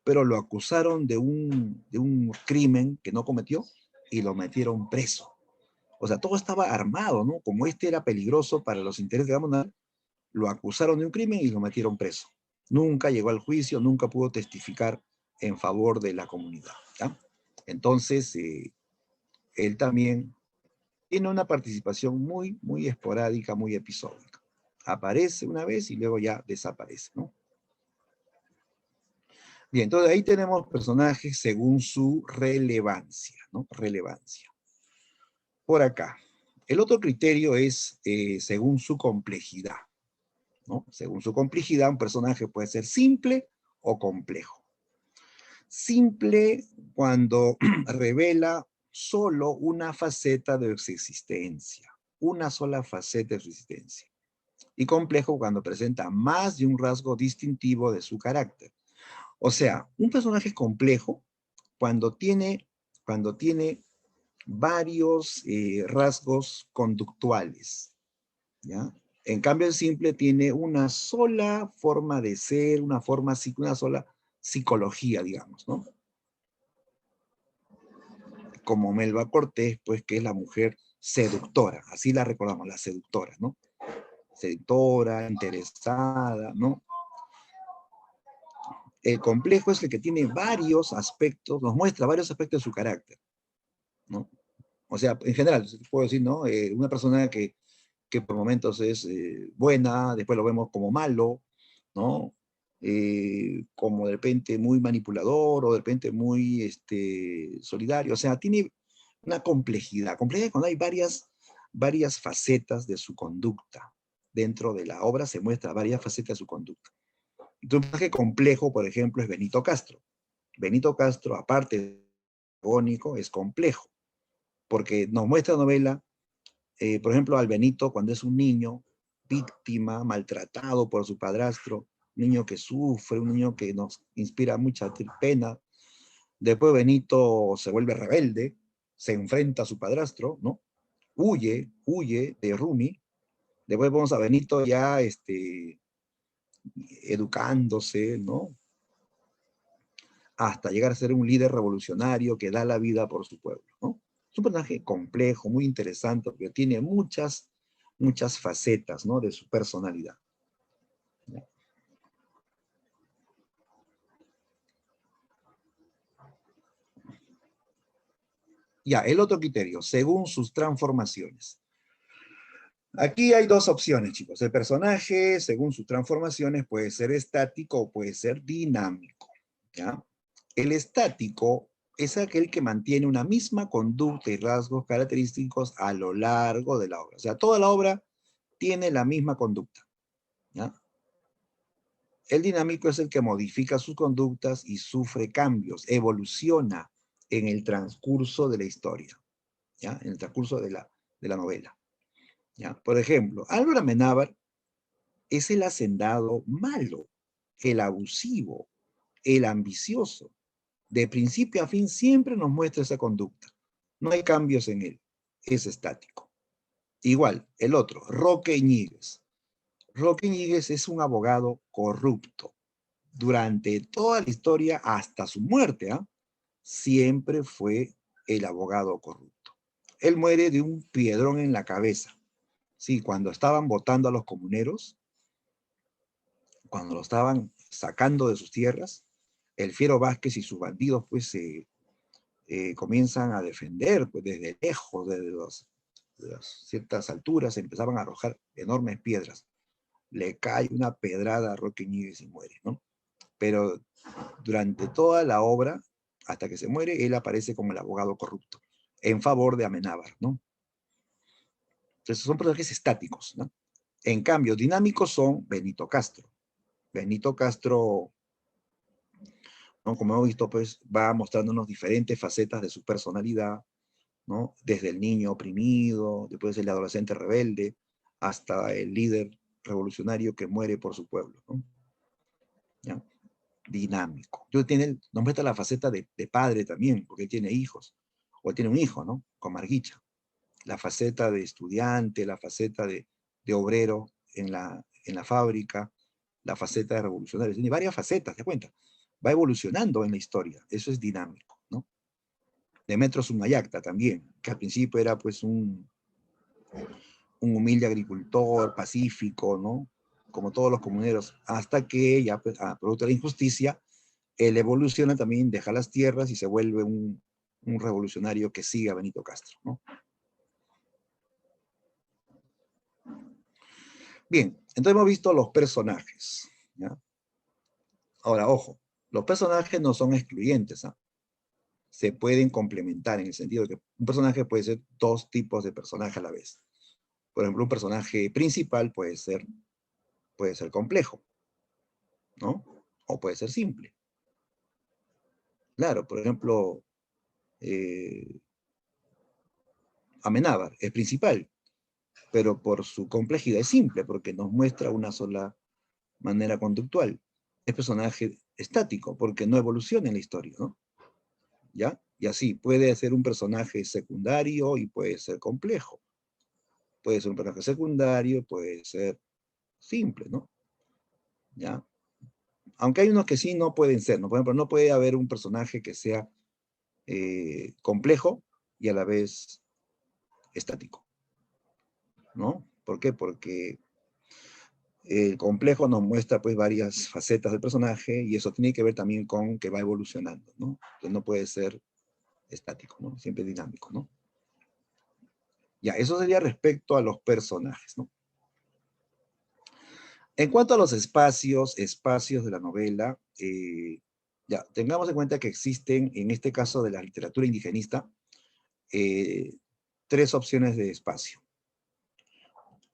S1: pero lo acusaron de un crimen que no cometió y lo metieron preso. O sea, todo estaba armado, ¿no? Como este era peligroso para los intereses de Gamonal, lo acusaron de un crimen y lo metieron preso. Nunca llegó al juicio, nunca pudo testificar en favor de la comunidad, ¿ya? Entonces, él también tiene una participación muy, muy esporádica, muy episódica. Aparece una vez y luego ya desaparece, ¿no? Bien, entonces ahí tenemos personajes según su relevancia, ¿no? Relevancia. Por acá. El otro criterio es según su complejidad, ¿no? Según su complejidad, un personaje puede ser simple o complejo. Simple cuando revela solo una faceta de su existencia, una sola faceta de su existencia. Y complejo cuando presenta más de un rasgo distintivo de su carácter. O sea, un personaje es complejo cuando tiene varios rasgos conductuales, ¿ya? En cambio, el simple tiene una sola forma de ser, una sola psicología, digamos, ¿no? Como Melba Cortés, pues, que es la mujer seductora, así la recordamos, la seductora, ¿no? Seductora, interesada, ¿no? El complejo es el que tiene varios aspectos, nos muestra varios aspectos de su carácter, ¿no? O sea, en general, puedo decir, ¿no? Una persona que por momentos es buena, después lo vemos como malo, ¿no? Como de repente muy manipulador o de repente muy solidario. O sea, tiene una complejidad. Complejidad cuando hay varias facetas de su conducta. Dentro de la obra se muestra varias facetas de su conducta. Un personaje complejo, por ejemplo, es Benito Castro. Benito Castro, aparte de agónico, es complejo, porque nos muestra la novela, por ejemplo, al Benito cuando es un niño, víctima, maltratado por su padrastro, un niño que sufre, un niño que nos inspira mucha pena. Después Benito se vuelve rebelde, se enfrenta a su padrastro, ¿no? Huye de Rumi. Después vamos a Benito ya educándose, ¿no? Hasta llegar a ser un líder revolucionario que da la vida por su pueblo, ¿no? Es un personaje complejo, muy interesante, porque tiene muchas facetas, ¿no? De su personalidad. Ya, el otro criterio, según sus transformaciones. Aquí hay dos opciones, chicos. El personaje, según sus transformaciones, puede ser estático o puede ser dinámico, ¿ya? El estático es aquel que mantiene una misma conducta y rasgos característicos a lo largo de la obra. O sea, toda la obra tiene la misma conducta, ¿ya? El dinámico es el que modifica sus conductas y sufre cambios, evoluciona en el transcurso de la historia, ¿ya? En el transcurso de la novela, ¿ya? Por ejemplo, Álvaro Amenábar es el hacendado malo, el abusivo, el ambicioso. De principio a fin siempre nos muestra esa conducta. No hay cambios en él. Es estático. Igual, el otro, Roque Íñiguez. Roque Íñiguez es un abogado corrupto. Durante toda la historia, hasta su muerte, ¿eh? Siempre fue el abogado corrupto. Él muere de un piedrón en la cabeza. Sí, cuando estaban votando a los comuneros, cuando lo estaban sacando de sus tierras, el Fiero Vázquez y sus bandidos pues comienzan a defender pues, desde lejos, de las ciertas alturas, empezaban a arrojar enormes piedras. Le cae una pedrada a Roque Íñiguez y muere, ¿no? Pero durante toda la obra, hasta que se muere, él aparece como el abogado corrupto, en favor de Amenábar, ¿no? Entonces son personajes estáticos, ¿no? En cambio, dinámicos son Benito Castro. Benito Castro, ¿no? Como hemos visto, pues va mostrándonos diferentes facetas de su personalidad, ¿no? Desde el niño oprimido, después el adolescente rebelde, hasta el líder revolucionario que muere por su pueblo, ¿no? ¿Ya? Dinámico. Nos muestra la faceta de padre también, porque él tiene hijos, o él tiene un hijo, ¿no? Con Marguicha. La faceta de estudiante, la faceta de obrero en la fábrica, la faceta de revolucionario. Tiene varias facetas, ¿te cuenta? Va evolucionando en la historia. Eso es dinámico, ¿no? Demetrio Sumayacta también, que al principio era pues un humilde agricultor pacífico, ¿no? Como todos los comuneros, hasta que ya, pues, producto de la injusticia, él evoluciona también, deja las tierras y se vuelve un revolucionario que sigue a Benito Castro, ¿no? Bien, entonces hemos visto los personajes, ¿ya? Ahora, ojo, los personajes no son excluyentes, ¿ah? Se pueden complementar en el sentido de que un personaje puede ser dos tipos de personaje a la vez. Por ejemplo, un personaje principal puede ser complejo, ¿no? O puede ser simple. Claro, por ejemplo, Amenábar es principal, pero por su complejidad es simple, porque nos muestra una sola manera conductual. Es personaje estático, porque no evoluciona en la historia, ¿no? ¿Ya? Y así, puede ser un personaje secundario y puede ser complejo. Puede ser un personaje secundario, puede ser simple, ¿no? ¿Ya? Aunque hay unos que sí no pueden ser, ¿no? Por ejemplo, no puede haber un personaje que sea complejo y a la vez estático, ¿no? ¿Por qué? Porque el complejo nos muestra pues varias facetas del personaje y eso tiene que ver también con que va evolucionando, ¿no? Entonces no puede ser estático, ¿no? Siempre dinámico, ¿no? Ya, eso sería respecto a los personajes, ¿no? En cuanto a los espacios de la novela, ya, tengamos en cuenta que existen, en este caso de la literatura indigenista, tres opciones de espacio,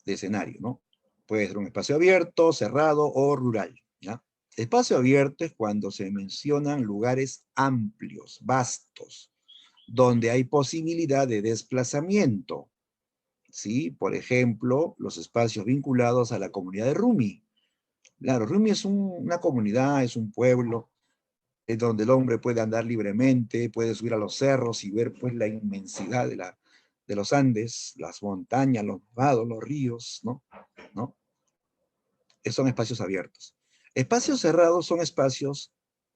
S1: de escenario, ¿no? Puede ser un espacio abierto, cerrado o rural, ¿ya? Espacio abierto es cuando se mencionan lugares amplios, vastos, donde hay posibilidad de desplazamiento, ¿sí? Por ejemplo, los espacios vinculados a la comunidad de Rumi. Claro, Rumi es una comunidad, es un pueblo, es donde el hombre puede andar libremente, puede subir a los cerros y ver pues la inmensidad de los Andes, las montañas, los vados, los ríos, ¿no? ¿No? Son espacios abiertos. Espacios cerrados son espacios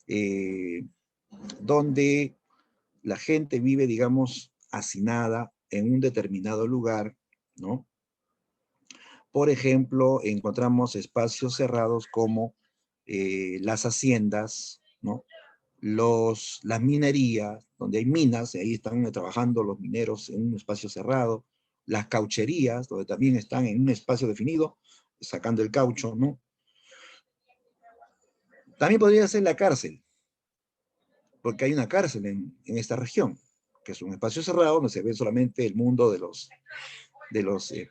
S1: eh, donde la gente vive, digamos, hacinada en un determinado lugar, ¿no? Por ejemplo, encontramos espacios cerrados como las haciendas, ¿no? Las minerías, donde hay minas, y ahí están trabajando los mineros en un espacio cerrado, las caucherías, donde también están en un espacio definido, sacando el caucho, ¿no? También podría ser la cárcel, porque hay una cárcel en esta región, que es un espacio cerrado donde se ve solamente el mundo de los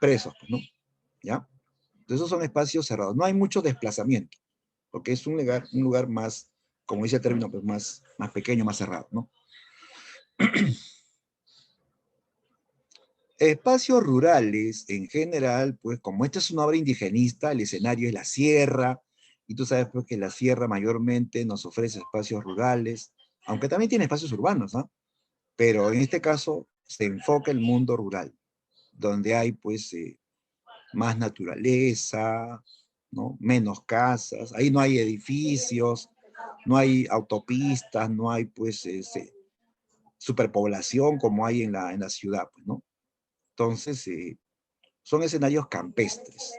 S1: presos, pues, ¿no? ¿Ya? Entonces esos son espacios cerrados. No hay mucho desplazamiento, porque es un lugar más, como dice el término, pues más pequeño, más cerrado, ¿no? Espacios rurales, en general, pues como esta es una obra indigenista, el escenario es la sierra, y tú sabes pues que la sierra mayormente nos ofrece espacios rurales, aunque también tiene espacios urbanos, ¿no? Pero en este caso se enfoca el mundo rural, donde hay pues más naturaleza, ¿no? Menos casas, ahí no hay edificios, no hay autopistas, no hay pues superpoblación como hay en la ciudad, pues, ¿no? Entonces, son escenarios campestres,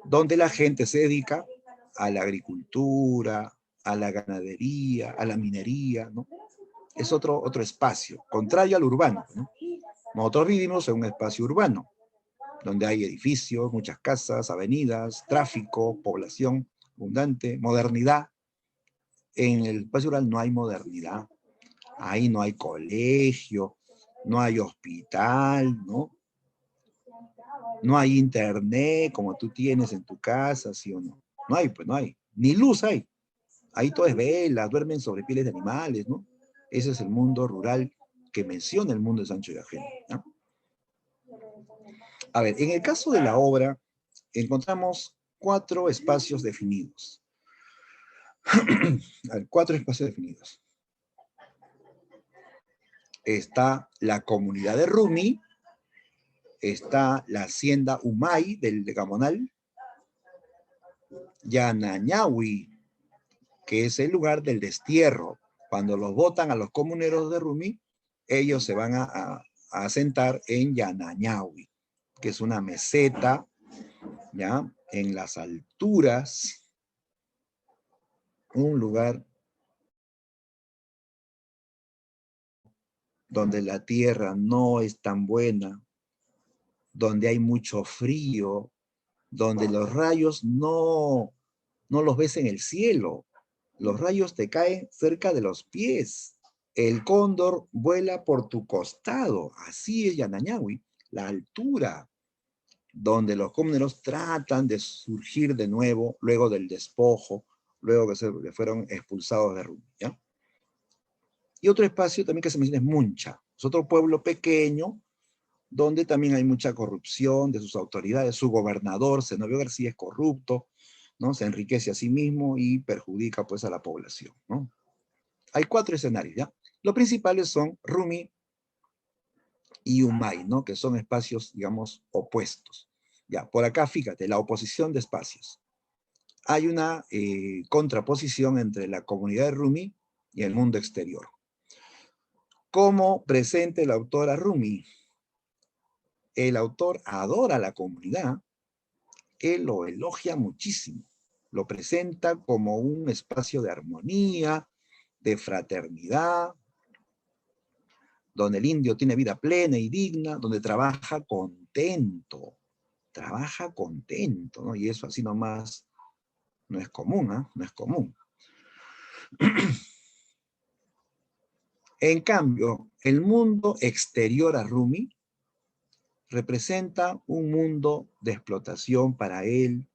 S1: donde la gente se dedica a la agricultura, a la ganadería, a la minería, ¿no? Es otro espacio, contrario al urbano, ¿no? Nosotros vivimos en un espacio urbano, donde hay edificios, muchas casas, avenidas, tráfico, población abundante, modernidad. En el espacio rural no hay modernidad, ahí no hay colegio, no hay hospital, ¿no? No hay internet como tú tienes en tu casa, ¿sí o no? No hay, pues no hay. Ni luz hay. Ahí todo es velas, duermen sobre pieles de animales, ¿no? Ese es el mundo rural que menciona el mundo de Sancho y Ageno, ¿no? A ver, en el caso de la obra, encontramos cuatro espacios definidos. A ver, cuatro espacios definidos. Está la comunidad de Rumi, está la hacienda Humay del Gamonal, Yanañahui, que es el lugar del destierro. Cuando los botan a los comuneros de Rumi, ellos se van a asentar en Yanañahui, que es una meseta, ¿ya? En las alturas, un lugar donde la tierra no es tan buena, donde hay mucho frío, donde los rayos no los ves en el cielo, los rayos te caen cerca de los pies. El cóndor vuela por tu costado. Así es Yanañahui, la altura, donde los cómneros tratan de surgir de nuevo luego del despojo, luego que fueron expulsados de Rumi, ¿ya? Y otro espacio también que se menciona es Muncha. Es otro pueblo pequeño donde también hay mucha corrupción de sus autoridades. Su gobernador, Zenobio García, es corrupto, ¿no? Se enriquece a sí mismo y perjudica pues a la población, ¿no? Hay 4 escenarios, ¿ya? Los principales son Rumi y Umay, ¿no? Que son espacios, digamos, opuestos. Ya, por acá, fíjate, la oposición de espacios. Hay una contraposición entre la comunidad de Rumi y el mundo exterior. ¿Cómo presenta el autor a Rumi? El autor adora a la comunidad, él lo elogia muchísimo, lo presenta como un espacio de armonía, de fraternidad, donde el indio tiene vida plena y digna, donde trabaja contento, ¿no? Y eso así nomás no es común, ¿eh? No es común. En cambio, el mundo exterior a Rumi representa un mundo de explotación para él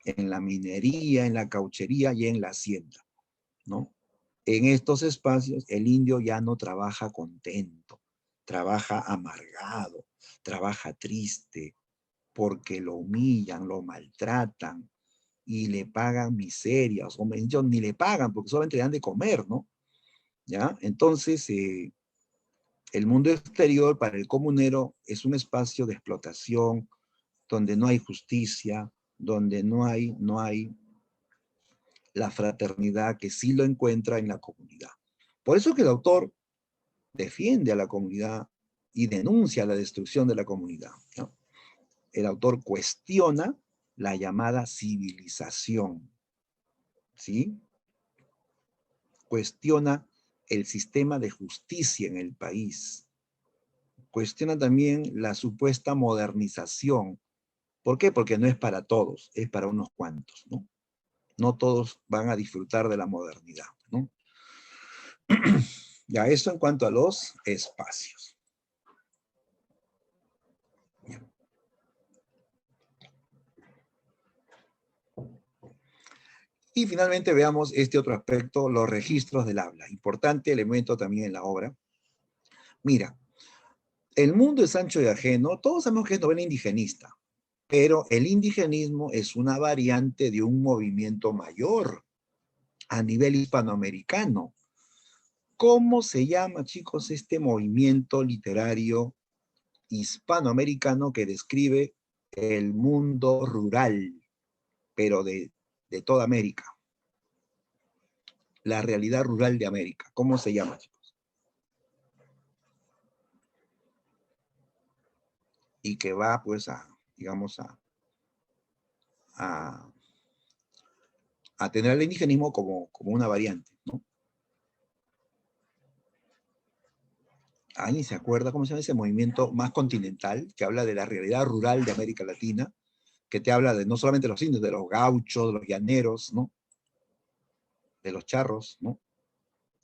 S1: en la minería, en la cauchería y en la hacienda, ¿no? En estos espacios el indio ya no trabaja contento, trabaja amargado, trabaja triste, porque lo humillan, lo maltratan y le pagan miserias, o ellos ni le pagan porque solamente le dan de comer, ¿no? ¿Ya? Entonces, el mundo exterior para el comunero es un espacio de explotación donde no hay justicia, donde no hay la fraternidad que sí lo encuentra en la comunidad. Por eso que el autor defiende a la comunidad y denuncia la destrucción de la comunidad, ¿no? El autor cuestiona la llamada civilización, ¿sí? Cuestiona el sistema de justicia en el país. Cuestiona también la supuesta modernización. ¿Por qué? Porque no es para todos, es para unos cuantos, ¿no? No todos van a disfrutar de la modernidad, ¿no? Ya, eso en cuanto a los espacios. Y finalmente veamos este otro aspecto, los registros del habla. Importante elemento también en la obra. Mira, el mundo es ancho y ajeno, todos sabemos que es novela indigenista, pero el indigenismo es una variante de un movimiento mayor a nivel hispanoamericano. ¿Cómo se llama, chicos, este movimiento literario hispanoamericano que describe el mundo rural, pero de toda América? La realidad rural de América. ¿Cómo se llama, chicos? Y que va, pues, digamos, a tener el indigenismo como una variante, ¿no? ¿Alguien se acuerda cómo se llama ese movimiento más continental que habla de la realidad rural de América Latina? Que te habla de no solamente los indios, de los gauchos, de los llaneros, ¿no? De los charros, ¿no?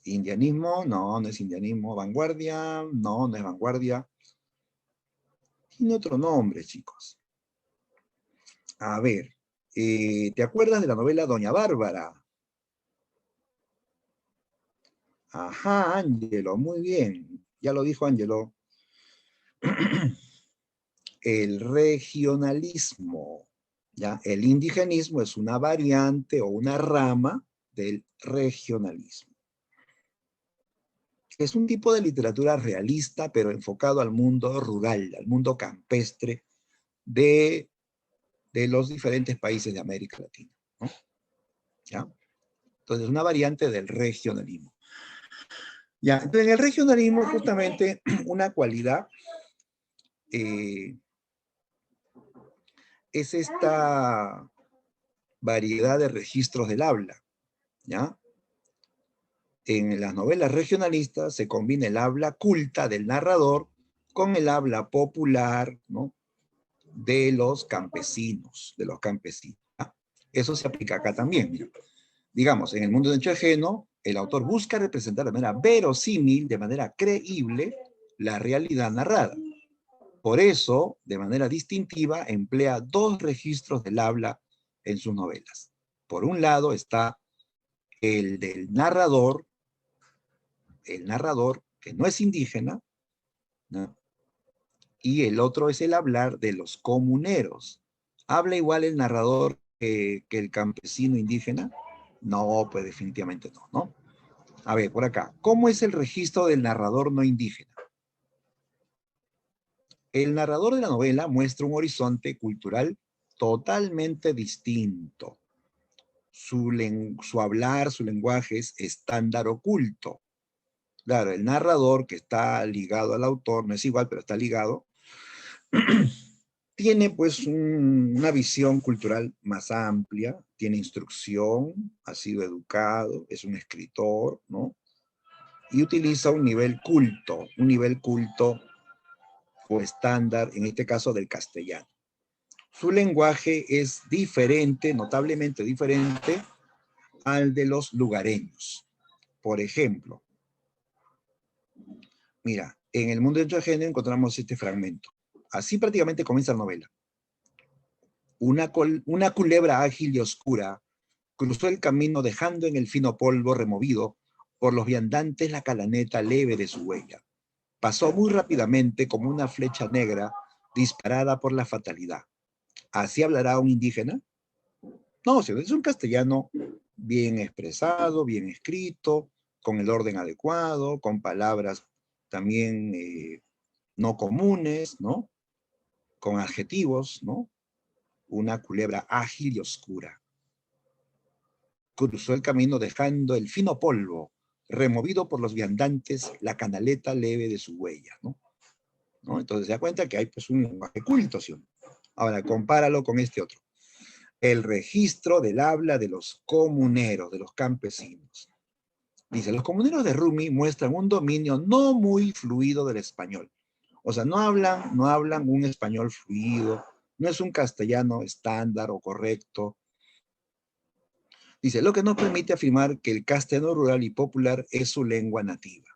S1: Indianismo, no, no es indianismo. Vanguardia, no, no es vanguardia. Tiene otro nombre, chicos. A ver, ¿te acuerdas de la novela Doña Bárbara? Ajá, Ángelo, muy bien. Ya lo dijo Ángelo. El regionalismo, ¿ya? El indigenismo es una variante o una rama del regionalismo. Es un tipo de literatura realista, pero enfocado al mundo rural, al mundo campestre de los diferentes países de América Latina, ¿no? ¿Ya? Entonces, una variante del regionalismo. Ya, entonces, en el regionalismo, justamente, una cualidad es esta variedad de registros del habla, ¿ya? En las novelas regionalistas se combina el habla culta del narrador con el habla popular, ¿no? De los campesinos, ¿ya? Eso se aplica acá también, mira. Digamos, en el mundo de hecho ajeno, el autor busca representar de manera verosímil, de manera creíble, la realidad narrada. Por eso, de manera distintiva, emplea 2 registros del habla en sus novelas. Por un lado está el del narrador, el narrador, que no es indígena, ¿no? Y el otro es el hablar de los comuneros. ¿Habla igual el narrador que el campesino indígena? No, pues definitivamente no, ¿no? A ver, por acá. ¿Cómo es el registro del narrador no indígena? El narrador de la novela muestra un horizonte cultural totalmente distinto. Su hablar, su lenguaje es estándar oculto. Claro, el narrador que está ligado al autor, no es igual, pero está ligado, tiene pues una visión cultural más amplia, tiene instrucción, ha sido educado, es un escritor, ¿no? Y utiliza un nivel culto o estándar, en este caso del castellano. Su lenguaje es diferente, notablemente diferente al de los lugareños. Por ejemplo, mira, en El mundo dentro del género encontramos este fragmento. Así prácticamente comienza la novela. Una culebra ágil y oscura cruzó el camino dejando en el fino polvo removido por los viandantes la calaneta leve de su huella. Pasó muy rápidamente como una flecha negra disparada por la fatalidad. ¿Así hablará un indígena? No, es un castellano bien expresado, bien escrito, con el orden adecuado, con palabras también no comunes, ¿no? Con adjetivos, ¿no? Una culebra ágil y oscura. Cruzó el camino dejando el fino polvo, removido por los viandantes, la canaleta leve de su huella, ¿no? Entonces se da cuenta que hay pues un lenguaje culto, ¿sí? Ahora, compáralo con este otro. El registro del habla de los comuneros, de los campesinos. Dice, los comuneros de Rumi muestran un dominio no muy fluido del español. O sea, no hablan un español fluido, no es un castellano estándar o correcto. Dice, lo que nos permite afirmar que el castellano rural y popular es su lengua nativa,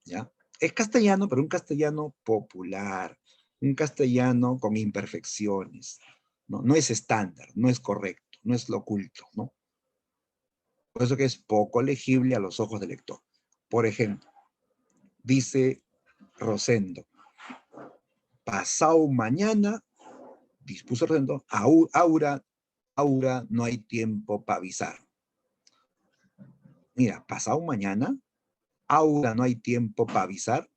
S1: ¿ya? Es castellano, pero un castellano popular, un castellano con imperfecciones, ¿no? No es estándar, no es correcto, no es lo oculto, ¿no? Por eso que es poco legible a los ojos del lector. Por ejemplo, dice Rosendo, pasado mañana, dispuso Rosendo, Aura, no hay tiempo para avisar. Mira, pasado mañana, Aura, no hay tiempo para avisar.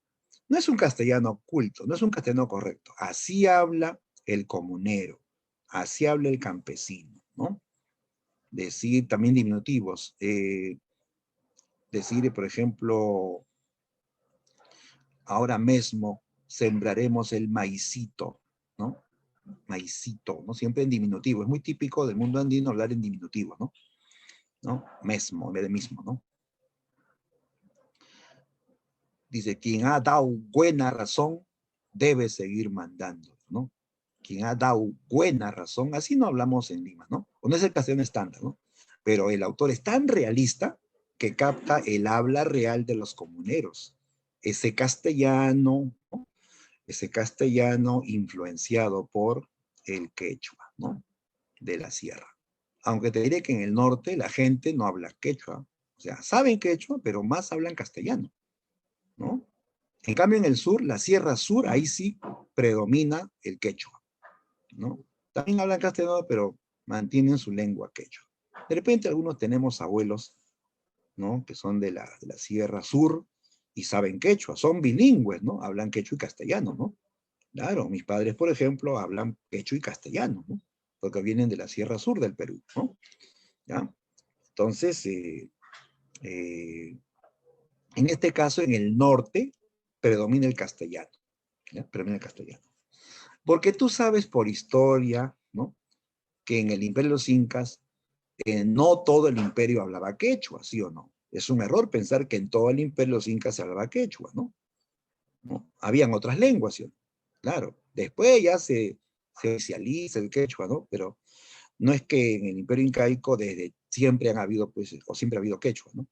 S1: No es un castellano culto, no es un castellano correcto. Así habla el comunero, así habla el campesino, ¿no? Decir también diminutivos. Decir, por ejemplo, ahora mismo sembraremos el maicito, ¿no? Maicito, ¿no? Siempre en diminutivo. Es muy típico del mundo andino hablar en diminutivo, ¿no? ¿No? Mesmo, en vez de mismo, ¿no? Dice, quien ha dado buena razón debe seguir mandando, ¿no? Quien ha dado buena razón, así no hablamos en Lima, ¿no? O no es el castellano estándar, ¿no? Pero el autor es tan realista que capta el habla real de los comuneros. Ese castellano, ¿no? Ese castellano influenciado por el quechua, ¿no? De la sierra. Aunque te diré que en el norte la gente no habla quechua, o sea, saben quechua, pero más hablan castellano, ¿no? En cambio, en el sur, la sierra sur, ahí sí predomina el quechua, ¿no? También hablan castellano, pero mantienen su lengua quechua. De repente algunos tenemos abuelos, ¿no? Que son de la sierra sur y saben quechua, son bilingües, ¿no? Hablan quechua y castellano, ¿no? Claro, mis padres, por ejemplo, hablan quechua y castellano, ¿no? Porque vienen de la sierra sur del Perú, ¿no? ¿Ya? Entonces, en este caso, en el norte, predomina el castellano, ¿ya? Predomina el castellano. Porque tú sabes por historia, ¿no? Que en el imperio de los incas, no todo el imperio hablaba quechua, ¿sí o no? Es un error pensar que en todo el imperio de los incas se hablaba quechua, ¿no? ¿No? Habían otras lenguas, ¿sí? Claro. Después ya se oficializa el quechua, ¿no? Pero no es que en el imperio incaico desde siempre han habido, pues, o siempre ha habido quechua, ¿no?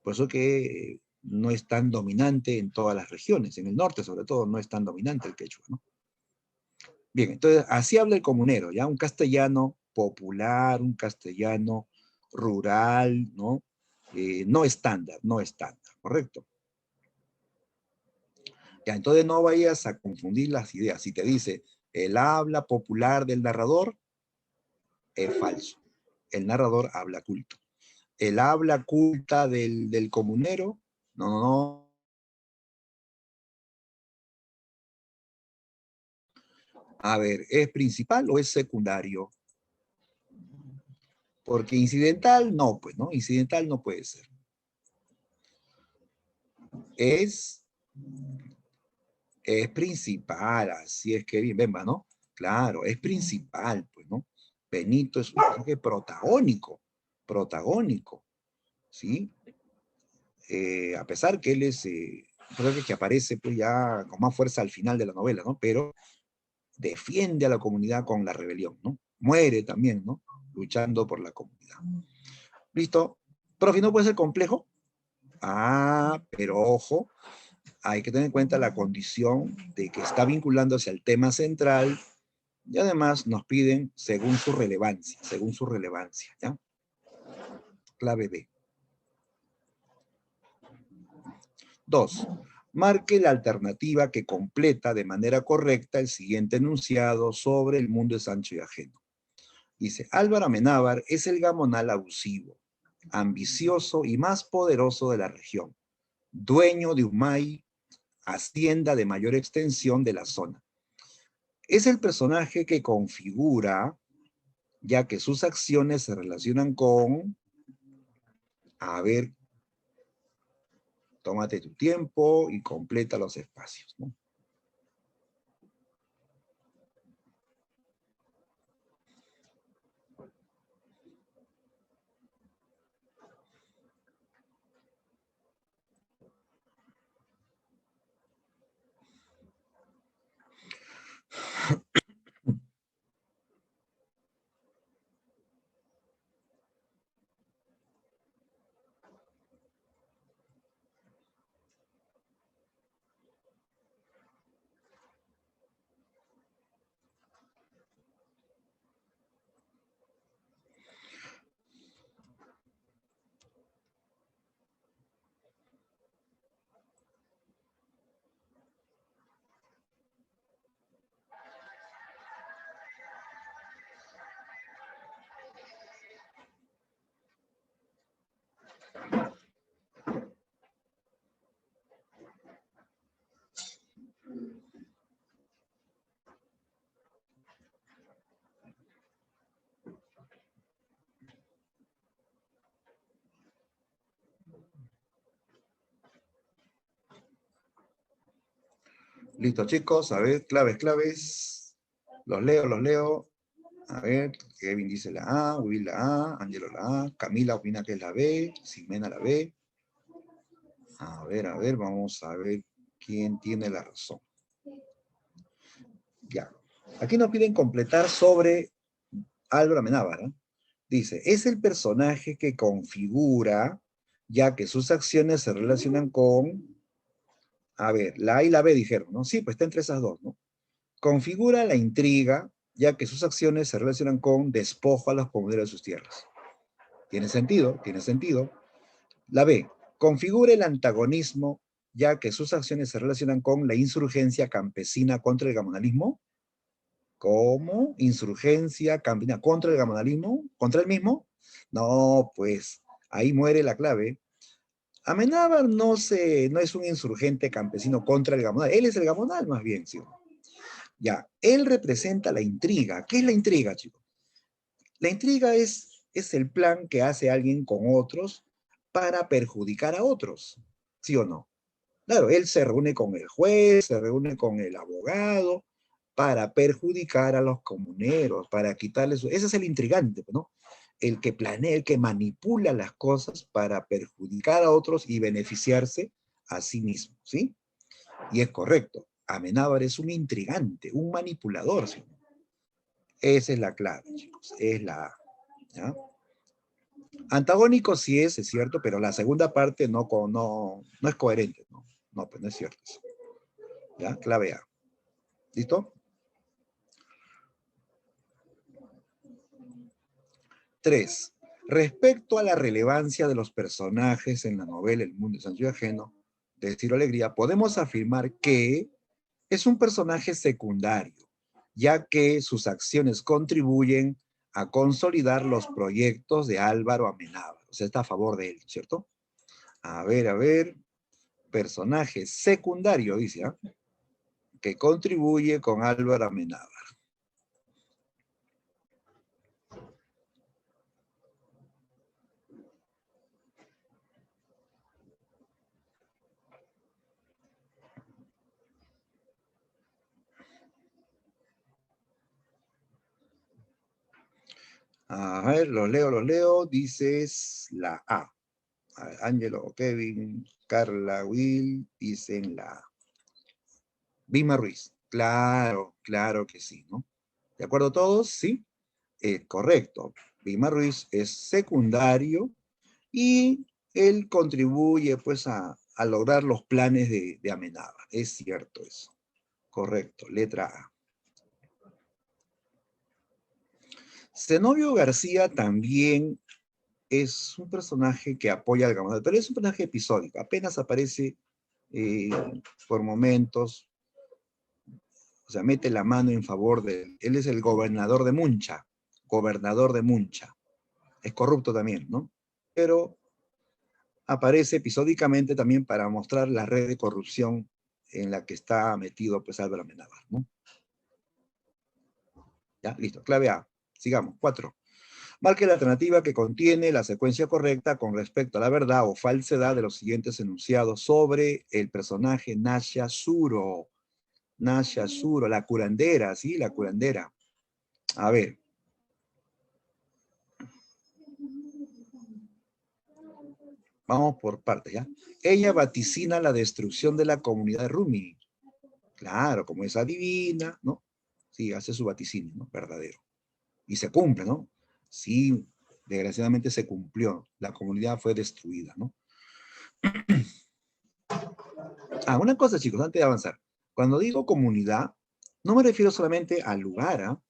S1: Por eso que no es tan dominante en todas las regiones, en el norte sobre todo no es tan dominante el quechua, ¿no? Bien, entonces así habla el comunero, ya un castellano popular, un castellano rural, ¿no? No estándar, ¿correcto? Ya, entonces no vayas a confundir las ideas. Si te dice el habla popular del narrador, es falso. El narrador habla culto. El habla culta del comunero, no, no, no. A ver, ¿es principal o es secundario? Porque incidental, no, pues, ¿no? Incidental no puede ser. Es principal, así es que bien, Bemba, ¿no? Claro, es principal, pues, ¿no? Benito es un personaje protagónico, ¿sí? A pesar que él es un personaje que aparece pues ya con más fuerza al final de la novela, ¿no? Pero defiende a la comunidad con la rebelión, ¿no? Muere también, ¿no? Luchando por la comunidad. ¿Listo? Profe, ¿no puede ser complejo? Ah, pero ojo, hay que tener en cuenta la condición de que está vinculándose al tema central y además nos piden según su relevancia, ¿ya? Clave B. 2. Marque la alternativa que completa de manera correcta el siguiente enunciado sobre el mundo de Sancho y ajeno. Dice, Álvaro Amenábar es el gamonal abusivo, ambicioso y más poderoso de la región, dueño de Humay, hacienda de mayor extensión de la zona. Es el personaje que configura, ya que sus acciones se relacionan con, a ver, tómate tu tiempo y completa los espacios, ¿no? Listo, chicos, a ver, claves. Los leo. A ver, Kevin dice la A, Will la A, Angelo la A, Camila opina que es la B, Ximena la B. A ver, vamos a ver quién tiene la razón. Ya. Aquí nos piden completar sobre Álvaro Amenábar, ¿no? Dice, es el personaje que configura, ya que sus acciones se relacionan con, a ver, la A y la B dijeron, ¿no? Sí, pues está entre esas dos, ¿no? Configura la intriga, ya que sus acciones se relacionan con despojo a los comuneros de sus tierras. Tiene sentido, tiene sentido. La B, configura el antagonismo, ya que sus acciones se relacionan con la insurgencia campesina contra el gamonalismo. ¿Cómo? ¿Insurgencia campesina contra el gamonalismo? ¿Contra el mismo? No, pues ahí muere la clave. Amenábar no es un insurgente campesino contra el gamonal, él es el gamonal más bien, ¿sí? Ya, él representa la intriga. ¿Qué es la intriga, chicos? La intriga es el plan que hace alguien con otros para perjudicar a otros, ¿sí o no? Claro, él se reúne con el juez, se reúne con el abogado para perjudicar a los comuneros, para quitarles su... Ese es el intrigante, ¿no? El que planea, el que manipula las cosas para perjudicar a otros y beneficiarse a sí mismo, ¿sí? Y es correcto. Amenábar es un intrigante, un manipulador, ¿sí? Esa es la clave, chicos, es la A, ¿ya? Antagónico sí es cierto, pero la segunda parte no es coherente, ¿no? No, pues no es cierto eso. ¿Ya? Clave A. ¿Listo? 3. Respecto a la relevancia de los personajes en la novela El mundo de Sancho y ajeno, de Ciro Alegría, podemos afirmar que es un personaje secundario, ya que sus acciones contribuyen a consolidar los proyectos de Álvaro Amenábar. O sea, está a favor de él, ¿cierto? A ver, personaje secundario, dice, ¿ah? Que contribuye con Álvaro Amenábar. A ver, los leo. Dices la A. A ver, Ángelo, Kevin, Carla, Will, dicen la A. Vilma Ruiz. Claro, claro que sí, ¿no? ¿De acuerdo todos? Sí. Correcto. Vilma Ruiz es secundario y él contribuye pues a lograr los planes de Amenábar. Es cierto eso. Correcto. Letra A. Zenobio García también es un personaje que apoya al gobernador, pero es un personaje episódico, apenas aparece eh, por momentos, o sea, mete la mano en favor de él es el gobernador de Muncha, es corrupto también, ¿no? Pero aparece episódicamente también para mostrar la red de corrupción en la que está metido pues Álvaro Amenábar, ¿no? Ya, listo, clave A, sigamos, 4. Marque la alternativa que contiene la secuencia correcta con respecto a la verdad o falsedad de los siguientes enunciados sobre el personaje Nasha Suro. Nasha Suro, la curandera, ¿sí? La curandera. A ver. Vamos por partes, ¿ya? Ella vaticina la destrucción de la comunidad Rumi. Claro, como es adivina, ¿no? Sí, hace su vaticinio, ¿no? Verdadero. Y se cumple, ¿no? Sí, desgraciadamente se cumplió. La comunidad fue destruida, ¿no? Una cosa, chicos, antes de avanzar. Cuando digo comunidad, no me refiero solamente al lugar, ¿ah?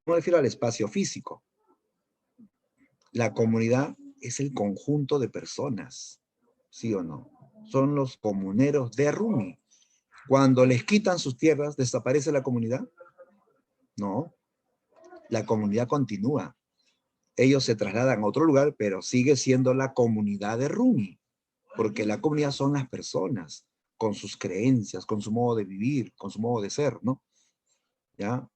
S1: No me refiero al espacio físico. La comunidad es el conjunto de personas, ¿sí o no? Son los comuneros de Rumi. Cuando les quitan sus tierras, ¿desaparece la comunidad? No, la comunidad continúa. Ellos se trasladan a otro lugar, pero sigue siendo la comunidad de Rumi, porque la comunidad son las personas, con sus creencias, con su modo de vivir, con su modo de ser, ¿no? ¿Ya?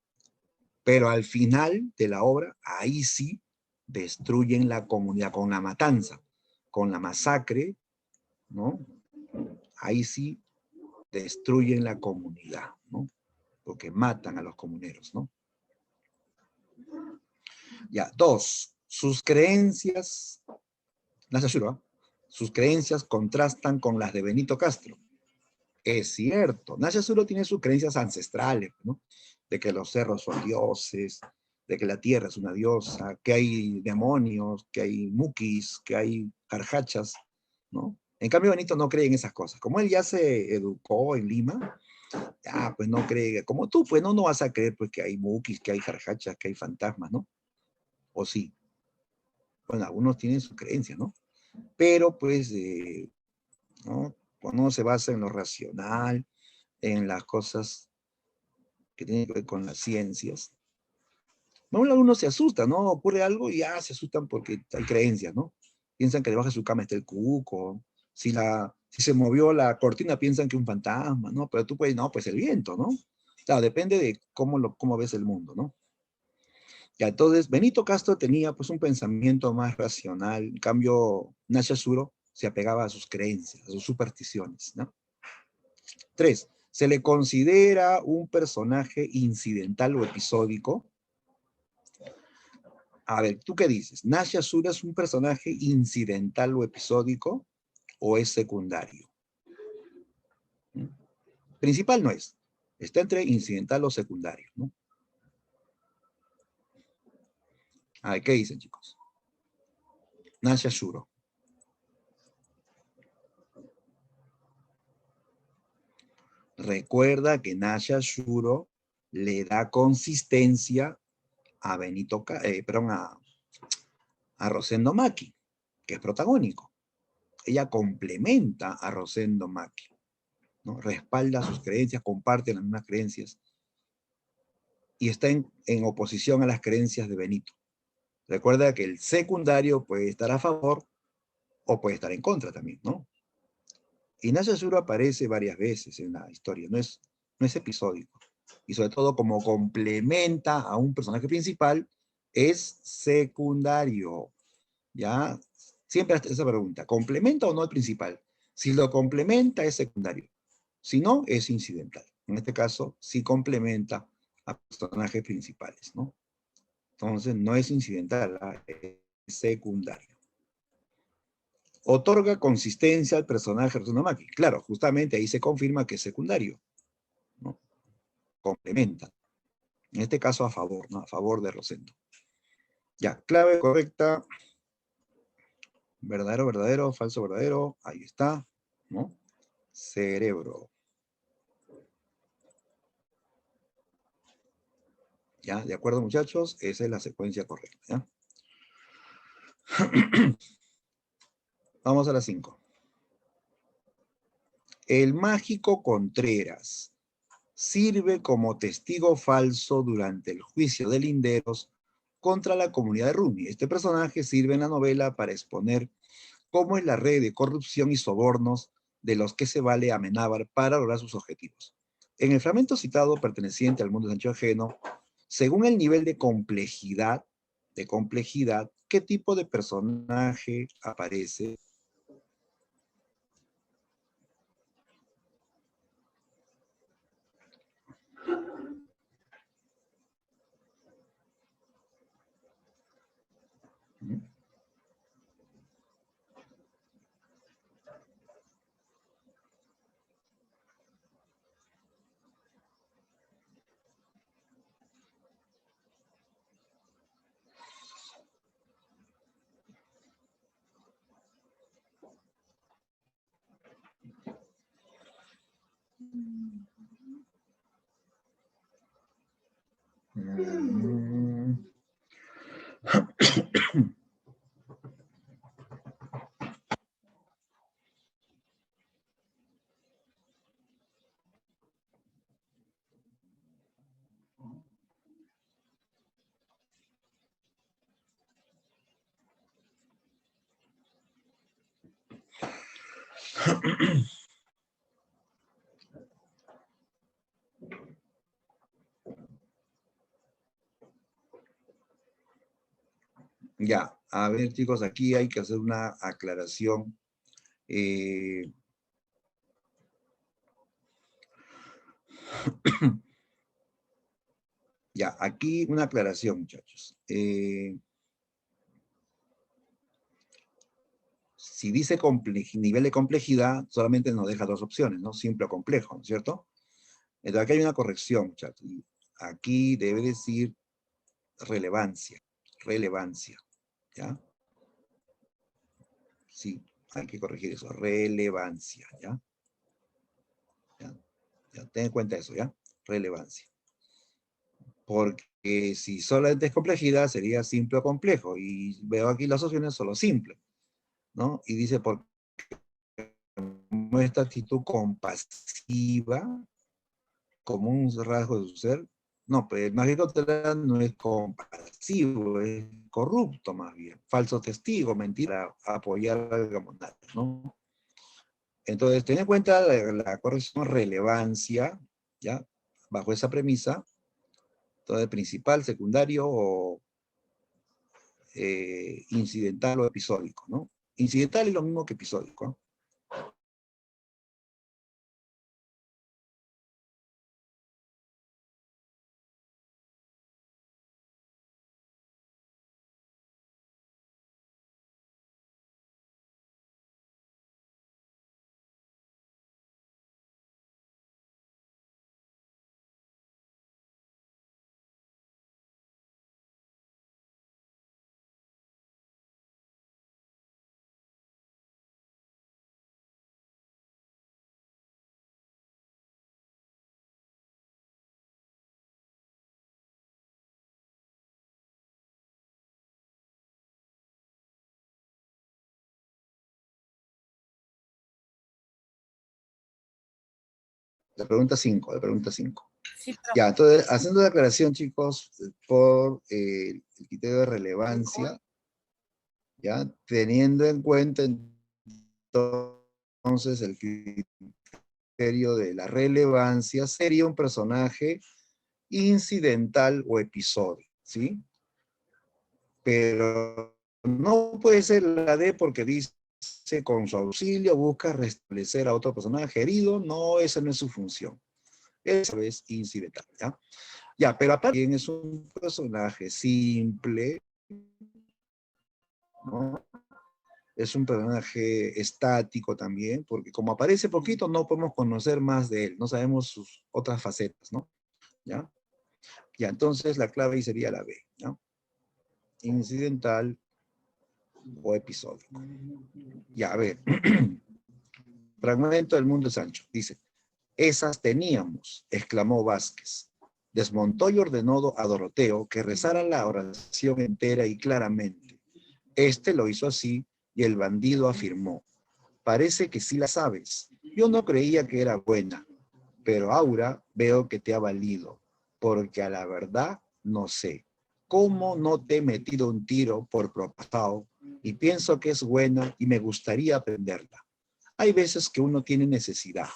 S1: Pero al final de la obra, ahí sí destruyen la comunidad con la matanza, con la masacre, ¿no? Ahí sí destruyen la comunidad, ¿no? Porque matan a los comuneros, ¿no? Ya, 2. Sus creencias, sus creencias contrastan con las de Benito Castro. Es cierto, Nasha Suro tiene sus creencias ancestrales, ¿no? De que los cerros son dioses, de que la tierra es una diosa, que hay demonios, que hay mukis, que hay jarjachas, ¿no? En cambio, Benito no cree en esas cosas. Como él ya se educó en Lima, ya, pues no cree, como tú, pues no vas a creer pues que hay mukis, que hay jarjachas, que hay fantasmas, ¿no? O sí. Bueno, algunos tienen su creencia, ¿no? Pero pues, ¿no? Cuando uno se basa en lo racional, en las cosas que tienen que ver con las ciencias, bueno, algunos se asustan, ¿no? Ocurre algo y ya se asustan porque hay creencias, ¿no? Piensan que debajo de su cama está el cuco, si se movió la cortina piensan que un fantasma, ¿no? Pero tú puedes, no, pues el viento, ¿no? Claro, depende de cómo ves el mundo, ¿no? Ya, entonces, Benito Castro tenía pues un pensamiento más racional, en cambio, Nasha Suro se apegaba a sus creencias, a sus supersticiones, ¿no? 3. Se le considera un personaje incidental o episódico. A ver, ¿tú qué dices? ¿Nasha Suro es un personaje incidental o episódico o es secundario? ¿Mm? Principal no es. Está entre incidental o secundario, ¿no? A ver, ¿qué dicen, chicos? Nasha Suro. Recuerda que Nasha Suro le da consistencia a a Rosendo Maki, que es protagónico. Ella complementa a Rosendo Maki. ¿no? Respalda sus creencias, comparte las mismas creencias y está en oposición a las creencias de Benito. Recuerda que el secundario puede estar a favor o puede estar en contra también, ¿no? Ignacio Zurdo aparece varias veces en la historia, no es episódico. Y sobre todo como complementa a un personaje principal, es secundario. ¿Ya? Siempre hasta esa pregunta, ¿complementa o no el principal? Si lo complementa es secundario, si no es incidental. En este caso, sí complementa a personajes principales, ¿no? Entonces no es incidental, es secundario. Otorga consistencia al personaje de Uzumaki. Claro, justamente ahí se confirma que es secundario, ¿no? Complementa. En este caso a favor, ¿no? A favor de Rosendo. Ya, clave correcta. Verdadero, verdadero, falso, verdadero. Ahí está, ¿no? Cerebro. ¿Ya? ¿De acuerdo, muchachos? Esa es la secuencia correcta, ¿ya? Vamos a las 5. El mágico Contreras sirve como testigo falso durante el juicio de Linderos contra la comunidad de Rumi. Este personaje sirve en la novela para exponer cómo es la red de corrupción y sobornos de los que se vale Amenábar para lograr sus objetivos. En el fragmento citado perteneciente al mundo de Sancho Ajeno, según el nivel de complejidad, ¿qué tipo de personaje aparece? Mm, Ya, a ver, chicos, aquí hay que hacer una aclaración. Eh, ya, aquí una aclaración, muchachos. Si dice nivel de complejidad, solamente nos deja dos opciones, ¿no? Simple o complejo, ¿no es cierto? Entonces aquí hay una corrección, muchachos. Aquí debe decir relevancia, relevancia, ¿ya? Sí, hay que corregir eso, relevancia, ¿ya? ¿Ya? ¿Ya? Ten en cuenta eso, ¿ya? Relevancia. Porque si solamente es complejidad, sería simple o complejo. Y veo aquí las opciones solo simple, ¿no? Y dice, por esta actitud compasiva, como un rasgo de su ser, no, pero el mágico Terán no es compasivo, es corrupto más bien, falso testigo, mentira, apoyar al gamonal, ¿no? Entonces, ten en cuenta la corrección relevancia, ¿ya? Bajo esa premisa, entonces principal, secundario o incidental o episódico, ¿no? Incidental es lo mismo que episódico, ¿no? La pregunta 5, la pregunta 5.
S3: Sí, profe.
S1: Ya, entonces, haciendo la aclaración, chicos, por el criterio de relevancia, ya, teniendo en cuenta entonces el criterio de la relevancia, sería un personaje incidental o episodio, ¿sí? Pero no puede ser la D porque dice con su auxilio busca restablecer a otro personaje herido, no, esa no es su función. Eso es incidental, ¿ya? Ya, pero aparte también es un personaje simple, ¿no? Es un personaje estático también, porque como aparece poquito, no podemos conocer más de él, no sabemos sus otras facetas, ¿no? ¿Ya? Ya, entonces la clave ahí sería la B, ¿no? Incidental o episódico. Ya, a ver. Fragmento del mundo de Sancho. Dice, esas teníamos, exclamó Vázquez. Desmontó y ordenó a Doroteo que rezara la oración entera y claramente. Este lo hizo así y el bandido afirmó, parece que sí la sabes. Yo no creía que era buena, pero Aura veo que te ha valido, porque a la verdad no sé. ¿Cómo no te he metido un tiro por propasado? Y pienso que es buena y me gustaría aprenderla. Hay veces que uno tiene necesidad.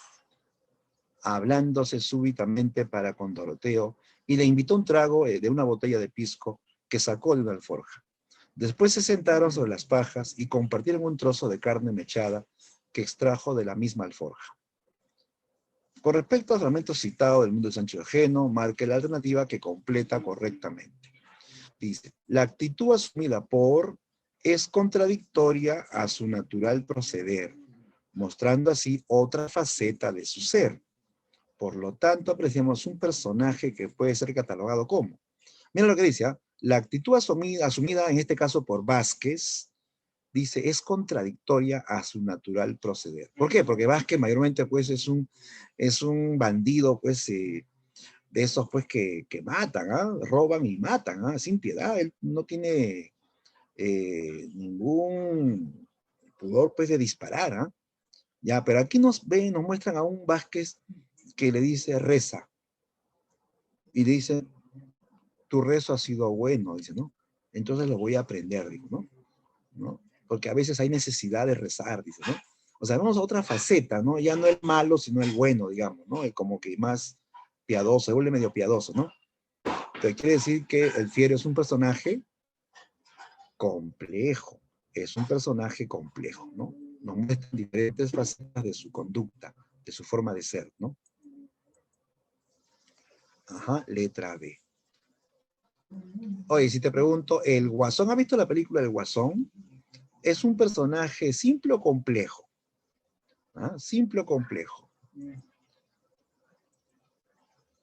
S1: Hablándose súbitamente para con Doroteo, y le invitó un trago de una botella de pisco que sacó de una alforja. Después se sentaron sobre las pajas y compartieron un trozo de carne mechada que extrajo de la misma alforja. Con respecto al fragmento citado del mundo de Sancho Ajeno, marque la alternativa que completa correctamente. Dice, la actitud asumida por es contradictoria a su natural proceder, mostrando así otra faceta de su ser. Por lo tanto, apreciamos un personaje que puede ser catalogado como. Mira lo que dice, ¿eh? La actitud asumida en este caso por Vázquez, dice, es contradictoria a su natural proceder. ¿Por qué? Porque Vázquez mayormente pues es un bandido pues de esos pues que matan, ¿ah? Roban y matan, ¿ah? Sin piedad. Él no tiene ningún pudor pues de disparar, ¿ah? Ya, pero aquí nos muestran a un Vázquez que le dice reza y le dice tu rezo ha sido bueno, dice, ¿no? Entonces lo voy a aprender, digo, ¿no? ¿No? Porque a veces hay necesidad de rezar, dice, ¿no? O sea, vemos otra faceta, ¿no? Ya no el malo, sino el bueno, digamos, ¿no? El como que más piadoso, se vuelve medio piadoso, ¿no? Pero quiere decir que el fiero es un personaje complejo, es un personaje complejo, ¿no? Nos muestra diferentes facetas de su conducta, de su forma de ser, ¿no? Ajá, letra B. Oye, si te pregunto, ¿el Guasón, ¿ha visto la película El Guasón? ¿Es un personaje simple o complejo? ¿Ah? Simple o complejo.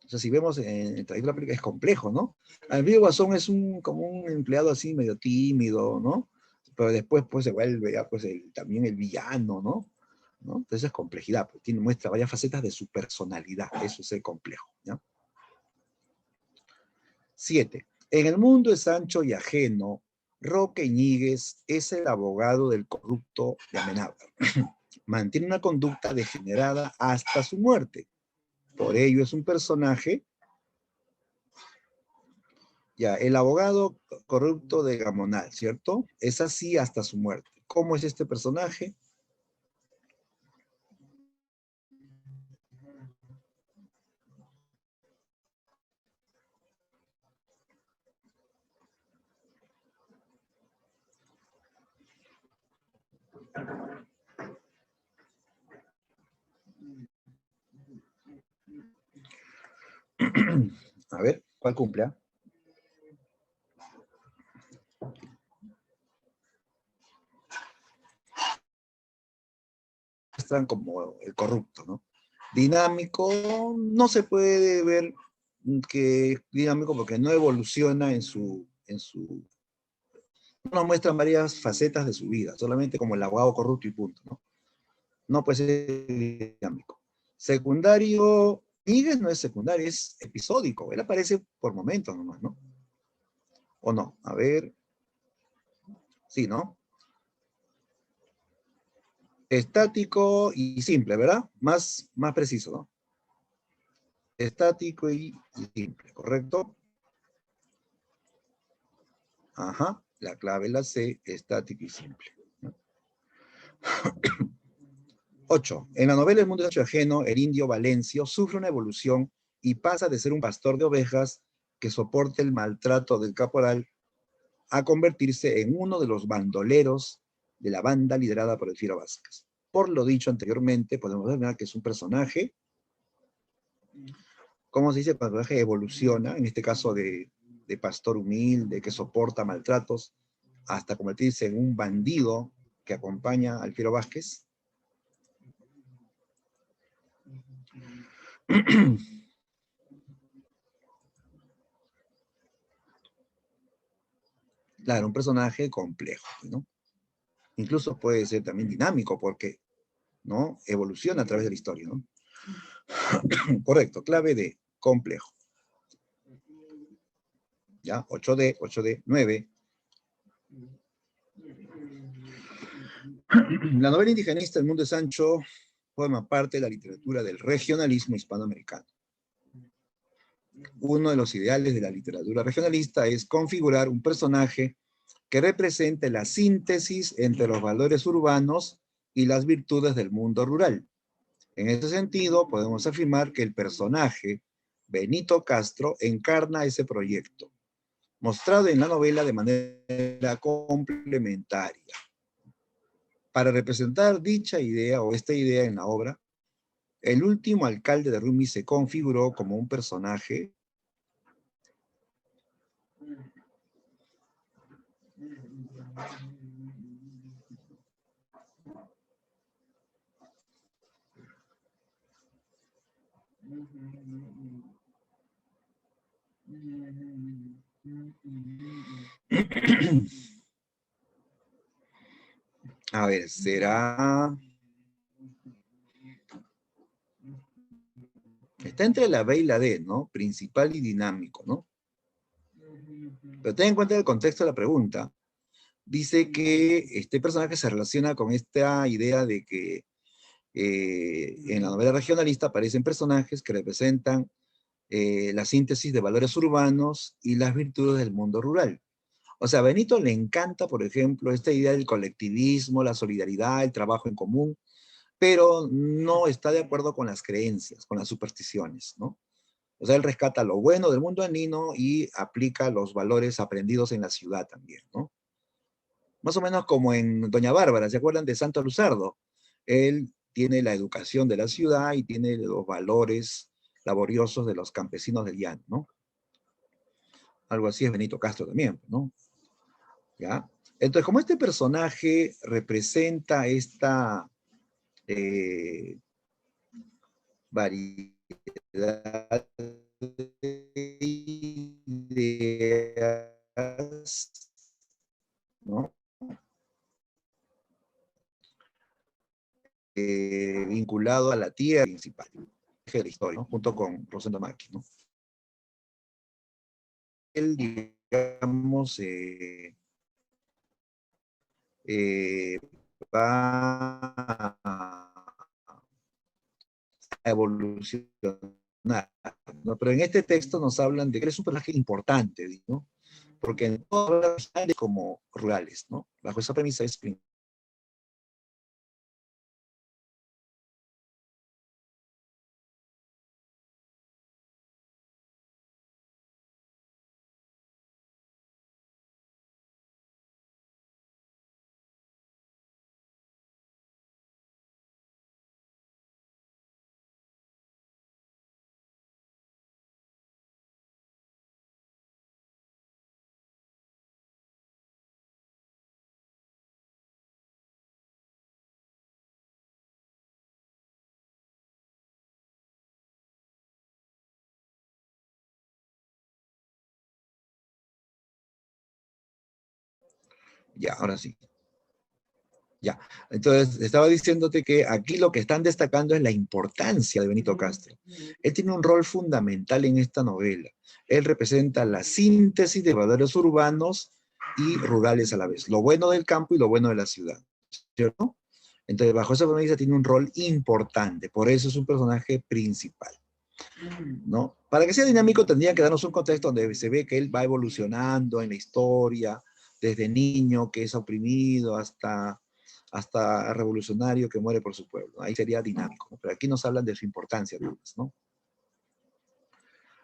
S1: O sea, si vemos en el trayecto de la película, es complejo, ¿no? Al video Guasón es como un empleado así medio tímido, ¿no? Pero después pues se vuelve ya pues también el villano, ¿no? ¿No? Entonces es complejidad, pues, muestra varias facetas de su personalidad, eso es el complejo, ¿ya? 7. En el mundo de Sancho y Ajeno, Roque Ñíguez es el abogado del corrupto de Amenábar. Mantiene una conducta degenerada hasta su muerte. Por ello es un personaje, ya, el abogado corrupto de Gamonal, ¿cierto? Es así hasta su muerte. ¿Cómo es este personaje? A ver, ¿cuál cumple? ¿Ah? Están como el corrupto, ¿no? Dinámico, no se puede ver que es dinámico porque no evoluciona no nos muestran varias facetas de su vida, solamente como el abogado corrupto y punto, ¿no? No puede ser dinámico. Secundario, Miguel no es secundario, es episódico, él aparece por momentos nomás, ¿no? ¿O no? A ver, sí, ¿no? Estático y simple, ¿verdad? Más preciso, ¿no? estático y simple, ¿correcto? Ajá, la clave la C, estático y simple. 8. En la novela El mundo es ajeno, el indio Valencio sufre una evolución y pasa de ser un pastor de ovejas que soporta el maltrato del caporal a convertirse en uno de los bandoleros de la banda liderada por el Fiero Vázquez. Por lo dicho anteriormente, podemos determinar que es un personaje, ¿cómo se dice? El personaje evoluciona, en este caso de pastor humilde, que soporta maltratos, hasta convertirse en un bandido que acompaña al Fiero Vázquez. Claro, un personaje complejo, ¿no? Incluso puede ser también dinámico porque, ¿no? Evoluciona a través de la historia, ¿no? Correcto, clave de complejo. ¿Ya? 8D, 9. La novela indigenista El mundo de Sancho forma parte de la literatura del regionalismo hispanoamericano. Uno de los ideales de la literatura regionalista es configurar un personaje que represente la síntesis entre los valores urbanos y las virtudes del mundo rural. En ese sentido, podemos afirmar que el personaje Benito Castro encarna ese proyecto, mostrado en la novela de manera complementaria. Para representar dicha idea o esta idea en la obra, el último alcalde de Rumi se configuró como un personaje a ver, será... Está entre la B y la D, ¿no? Principal y dinámico, ¿no? Pero ten en cuenta el contexto de la pregunta. Dice que este personaje se relaciona con esta idea de que en la novela regionalista aparecen personajes que representan la síntesis de valores urbanos y las virtudes del mundo rural. O sea, a Benito le encanta, por ejemplo, esta idea del colectivismo, la solidaridad, el trabajo en común, pero no está de acuerdo con las creencias, con las supersticiones, ¿no? O sea, él rescata lo bueno del mundo andino y aplica los valores aprendidos en la ciudad también, ¿no? Más o menos como en Doña Bárbara, ¿se acuerdan de Santo Luzardo? Él tiene la educación de la ciudad y tiene los valores laboriosos de los campesinos del llano, ¿no? Algo así es Benito Castro también, ¿no? ¿Ya? Entonces, como este personaje representa esta variedad de ideas, ¿no? Vinculado a la tierra principal de la historia, ¿no? Junto con Rosendo Macchi, ¿no? Él, digamos, va a evolucionar, ¿no? Pero en este texto nos hablan de que es un personaje importante, ¿no? Porque en todas las como rurales, ¿no? Bajo esa premisa es ya, ahora sí. Ya, entonces estaba diciéndote que aquí lo que están destacando es la importancia de Benito Castro. Él tiene un rol fundamental en esta novela. Él representa la síntesis de valores urbanos y rurales a la vez, lo bueno del campo y lo bueno de la ciudad, ¿cierto? Entonces, bajo esa premisa tiene un rol importante, por eso es un personaje principal. ¿no? Para que sea dinámico tendría que darnos un contexto donde se ve que él va evolucionando en la historia, desde niño que es oprimido hasta revolucionario que muere por su pueblo. Ahí sería dinámico, ¿no? Pero aquí nos hablan de su importancia, ¿no?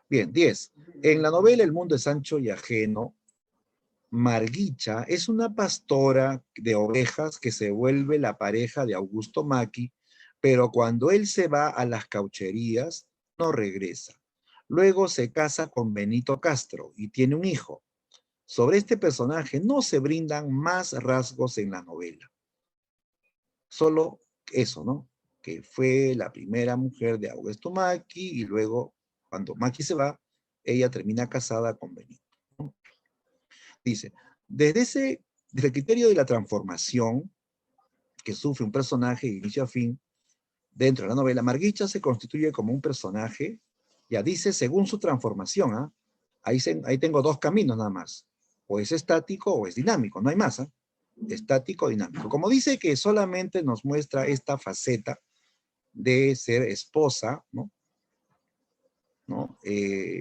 S1: Bien, 10. En la novela El mundo es ancho y ajeno, Marguicha es una pastora de ovejas que se vuelve la pareja de Augusto Macchi, pero cuando él se va a las caucherías, no regresa. Luego se casa con Benito Castro y tiene un hijo. Sobre este personaje no se brindan más rasgos en la novela. Solo eso, ¿no? Que fue la primera mujer de Augusto Macchi y luego, cuando Macchi se va, ella termina casada con Benito. Dice, desde el criterio de la transformación que sufre un personaje de inicio a fin, dentro de la novela, Marguicha se constituye como un personaje, ya dice, según su transformación, ¿ah? Ahí tengo dos caminos nada más, o es estático o es dinámico, no hay más, ¿ah? Estático o dinámico. Como dice que solamente nos muestra esta faceta de ser esposa, ¿no?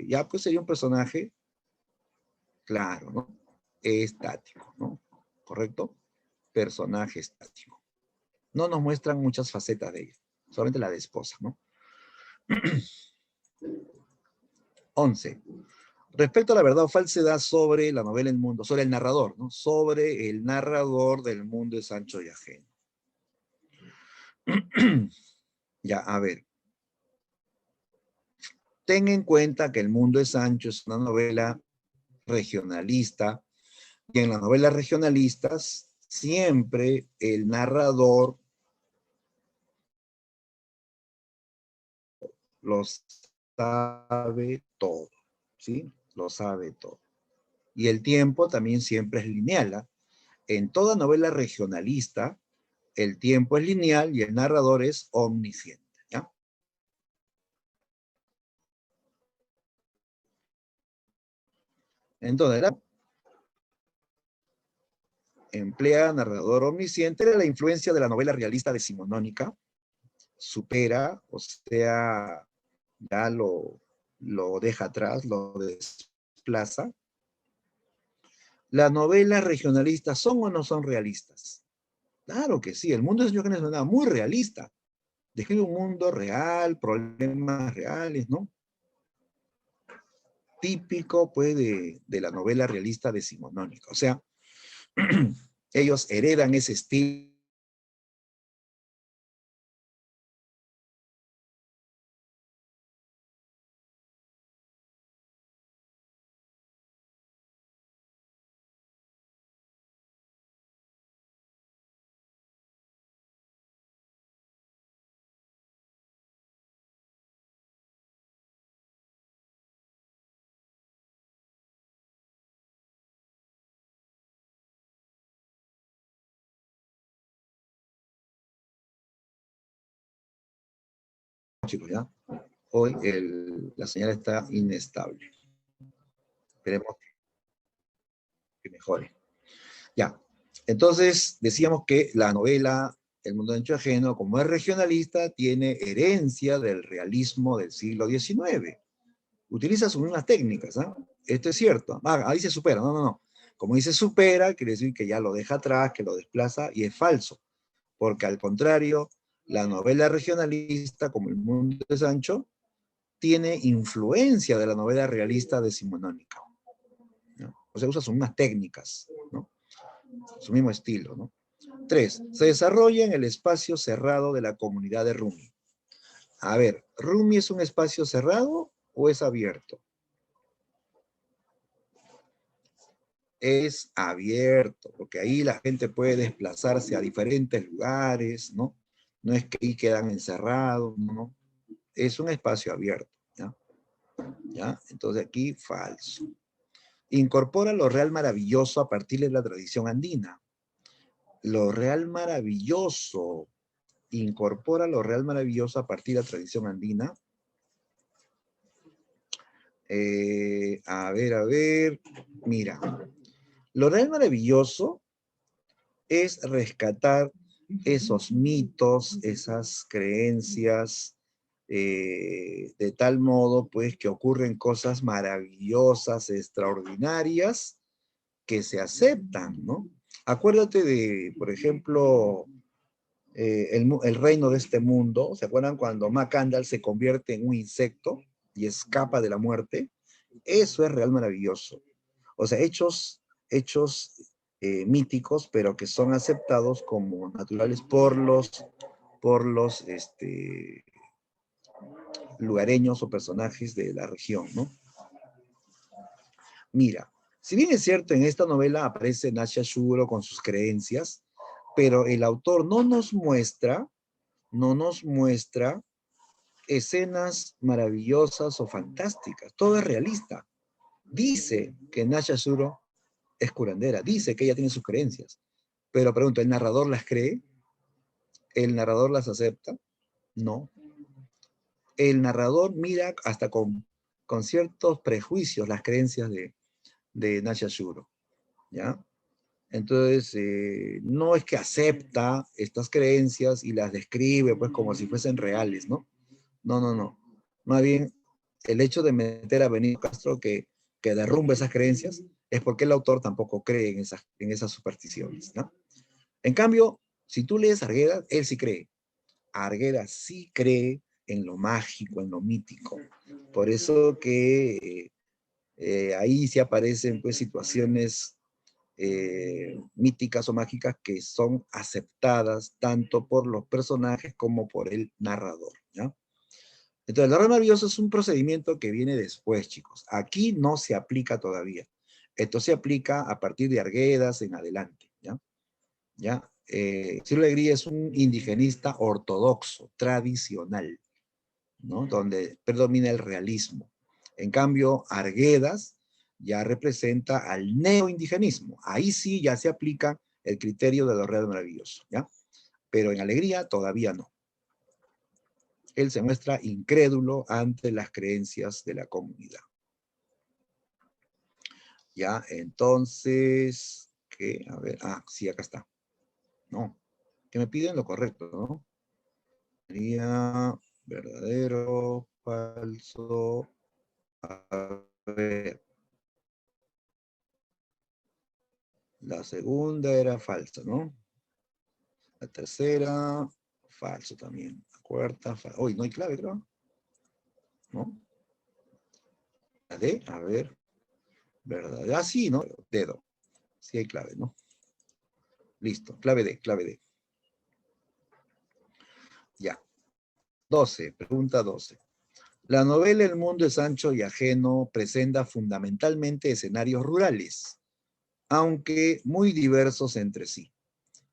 S1: Ya pues sería un personaje, claro, ¿no? Estático, ¿no? ¿Correcto? Personaje estático. No nos muestran muchas facetas de ella, solamente la de esposa, ¿no? 11. Respecto a la verdad o falsedad sobre la novela El Mundo, sobre el narrador, ¿no? Sobre el narrador del mundo de Sancho y ajeno. Ya, a ver. Ten en cuenta que El Mundo de Sancho es una novela regionalista, y en las novelas regionalistas siempre el narrador lo sabe todo, ¿sí? Lo sabe todo. Y el tiempo también siempre es lineal, ¿eh? En toda novela regionalista, el tiempo es lineal y el narrador es omnisciente, ¿ya? Entonces, emplea narrador omnisciente, la influencia de la novela realista decimonónica supera, o sea, ya lo deja atrás, lo desplaza. ¿Las novelas regionalistas son o no son realistas? Claro que sí, el mundo de Señor es una novela muy realista. Describe un mundo real, problemas reales, ¿no? Típico, pues, de la novela realista decimonónica. O sea, ellos heredan ese estilo. Chicos, ¿ya? Hoy la señal está inestable. Esperemos que mejore. Ya. Entonces, decíamos que la novela El mundo ancho ajeno, como es regionalista, tiene herencia del realismo del siglo XIX. Utiliza sus mismas técnicas, ¿ah? Esto es cierto. Ahí se supera. No, no, no. Como dice supera, quiere decir que ya lo deja atrás, que lo desplaza, y es falso. Porque al contrario, la novela regionalista, como El mundo de Sancho, tiene influencia de la novela realista decimonónica, ¿no? O sea, usa sus mismas técnicas, ¿no? Su mismo estilo, ¿no? 3. Se desarrolla en el espacio cerrado de la comunidad de Rumi. A ver, ¿Rumi es un espacio cerrado o es abierto? Es abierto, porque ahí la gente puede desplazarse a diferentes lugares, ¿no? No es que ahí quedan encerrados, ¿no? Es un espacio abierto, ¿ya? ¿Ya? Entonces aquí, falso. Incorpora lo real maravilloso a partir de la tradición andina. Lo real maravilloso. Incorpora lo real maravilloso a partir de la tradición andina. A ver. Mira. Lo real maravilloso es rescatar esos mitos, esas creencias, de tal modo, pues, que ocurren cosas maravillosas, extraordinarias, que se aceptan, ¿no? Acuérdate de, por ejemplo, el reino de este mundo. ¿Se acuerdan cuando Macandal se convierte en un insecto y escapa de la muerte? Eso es real maravilloso. O sea, hechos míticos, pero que son aceptados como naturales por los lugareños o personajes de la región, ¿no? Mira, si bien es cierto, en esta novela aparece Nasha Shuro con sus creencias, pero el autor no nos muestra escenas maravillosas o fantásticas. Todo es realista. Dice que Nasha Shuro es curandera, dice que ella tiene sus creencias, pero pregunto, ¿el narrador las cree? ¿El narrador las acepta? No. El narrador mira hasta con ciertos prejuicios las creencias de Nasha Shuro, ¿ya? Entonces, no es que acepta estas creencias y las describe pues como si fuesen reales, ¿no? No, no, no. Más bien, el hecho de meter a Benito Castro que derrumbe esas creencias es porque el autor tampoco cree en esas supersticiones, ¿no? En cambio, si tú lees a Arguedas, él sí cree. Arguedas sí cree en lo mágico, en lo mítico. Por eso que ahí sí aparecen pues situaciones míticas o mágicas que son aceptadas tanto por los personajes como por el narrador, ¿ya? Entonces, el narrador maravilloso es un procedimiento que viene después, chicos. Aquí no se aplica todavía. Esto se aplica a partir de Arguedas en adelante, ¿ya? ¿Ya? Ciro Alegría es un indigenista ortodoxo, tradicional, ¿no? Donde predomina el realismo. En cambio, Arguedas ya representa al neoindigenismo. Ahí sí ya se aplica el criterio de lo real maravilloso, ¿ya? Pero en Alegría todavía no. Él se muestra incrédulo ante las creencias de la comunidad. ¿Ya? Entonces, ¿qué? A ver, sí, acá está. No, que me piden lo correcto, ¿no? Sería verdadero, falso. A ver, la segunda era falsa, ¿no? La tercera, falso también. La cuarta, falso. Uy, no hay clave, creo. ¿No? La D, a ver, verdadero. Sí, ¿no? Dedo. Sí hay clave, ¿no? Listo, clave D, clave D. Ya. 12, pregunta 12. La novela El mundo es ancho y ajeno presenta fundamentalmente escenarios rurales, aunque muy diversos entre sí.